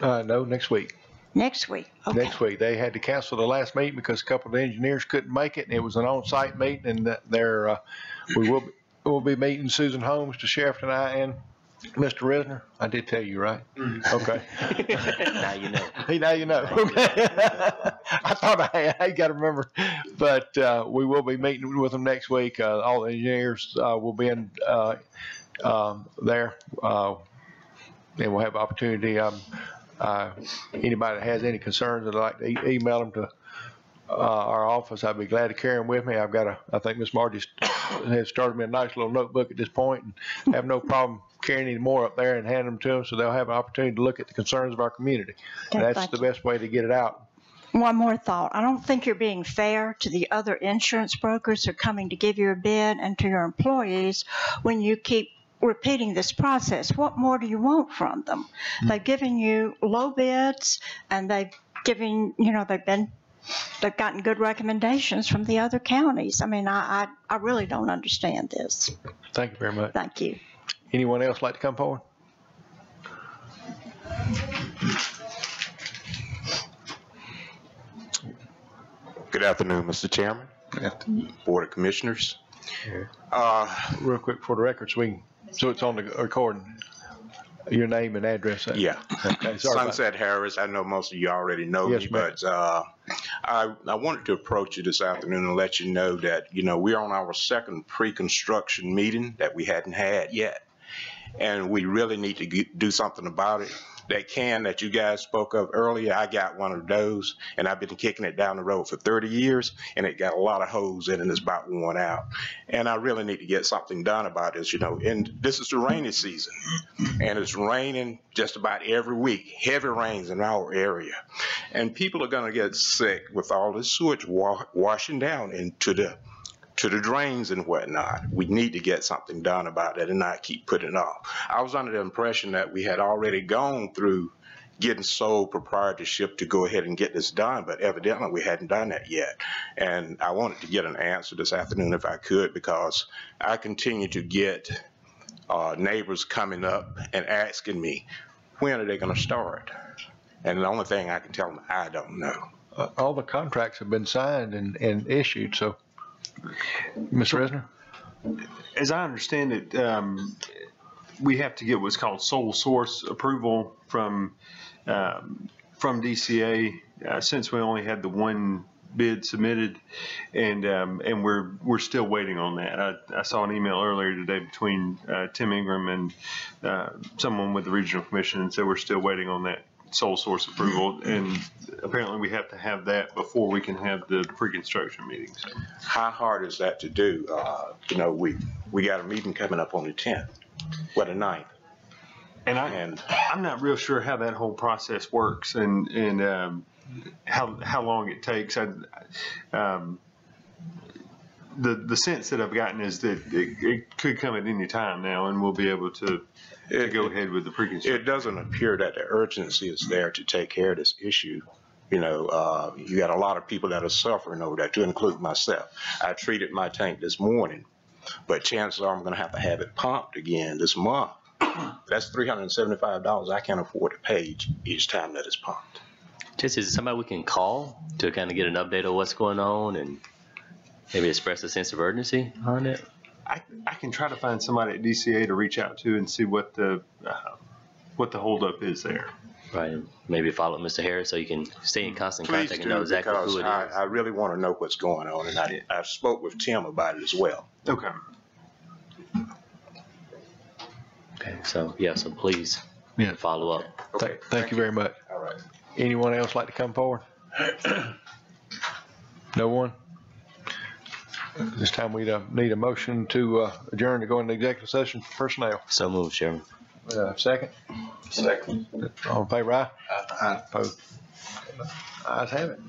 No, next week. Next week, okay. Next week. They had to cancel the last meeting because a couple of the engineers couldn't make it, and it was an on-site meeting, and we will be meeting Susan Holmes, the sheriff, and I, and Mr. Risner. I did tell you, right? Mm-hmm. Okay. Now you know. Now you know. I thought I got to remember. But we will be meeting with them next week. All the engineers will be in there, and we'll have opportunity. Anybody that has any concerns that'd like to email them to our office, I'd be glad to carry them with me. I think Miss Margie has started me a nice little notebook at this point, and have no problem carrying any more up there and handing them to them, so they'll have an opportunity to look at the concerns of our community. And that's the best way to get it out. One more thought. I don't think you're being fair to the other insurance brokers who are coming to give you a bid and to your employees when you keep repeating this process. What more do you want from them? Mm-hmm. They've given you low bids, and they've gotten good recommendations from the other counties. I mean, I really don't understand this. Thank you very much. Thank you. Anyone else like to come forward? Good afternoon, Mr. Chairman. Good afternoon. Board of Commissioners. Real quick for the record, so it's on the recording. Your name and address. Yeah. Okay, Sunset Harris. I know most of you already know me, but I wanted to approach you this afternoon and let you know that, we're on our second pre-construction meeting that we hadn't had yet. and we really need to do something about it. That can that you guys spoke of earlier, I got one of those, and I've been kicking it down the road for 30 years, and it got a lot of holes in it, and it's about worn out. And I really need to get something done about this, you know. And this is the rainy season, and it's raining just about every week, heavy rains in our area. And people are going to get sick with all this sewage washing down into the drains and whatnot. We need to get something done about that and not keep putting it off. I was under the impression that we had already gone through getting sole proprietorship to go ahead and get this done, but evidently we hadn't done that yet. And I wanted to get an answer this afternoon if I could, because I continue to get neighbors coming up and asking me, when are they going to start? And the only thing I can tell them, I don't know. All the contracts have been signed and issued, so. Mr. Resner? As I understand it, we have to get what's called sole source approval from DCA, since we only had the one bid submitted, and we're still waiting on that. I saw an email earlier today between Tim Ingram and someone with the Regional Commission, and so we're still waiting on that sole source approval, and apparently we have to have that before we can have the pre-construction meetings. How hard is that to do? You know, we got a meeting coming up on the 10th, the 9th. And I'm not real sure how that whole process works, and how long it takes. The sense that I've gotten is that it could come at any time now, and we'll be able to go ahead with the pre-construction. It doesn't appear that the urgency is there to take care of this issue. You know, you got a lot of people that are suffering over that, to include myself. I treated my tank this morning, but chances are I'm going to have it pumped again this month. That's $375 I can't afford to pay each time that it's pumped. Just, is it somebody we can call to kind of get an update of what's going on and maybe express a sense of urgency on it? I can try to find somebody at DCA to reach out to and see what the holdup is there. Right. Maybe follow up Mr. Harris so you can stay in constant contact and know exactly who it is. I really want to know what's going on, and I spoke with Tim about it as well. Okay. Okay. So yeah. So please follow up. Okay. Thank you very much. All right. Anyone else like to come forward? No one? This time we need a motion to adjourn to go into executive session for personnel. So moved, Chairman. Second? Second. All in favor, aye? Aye. Opposed? Ayes have it.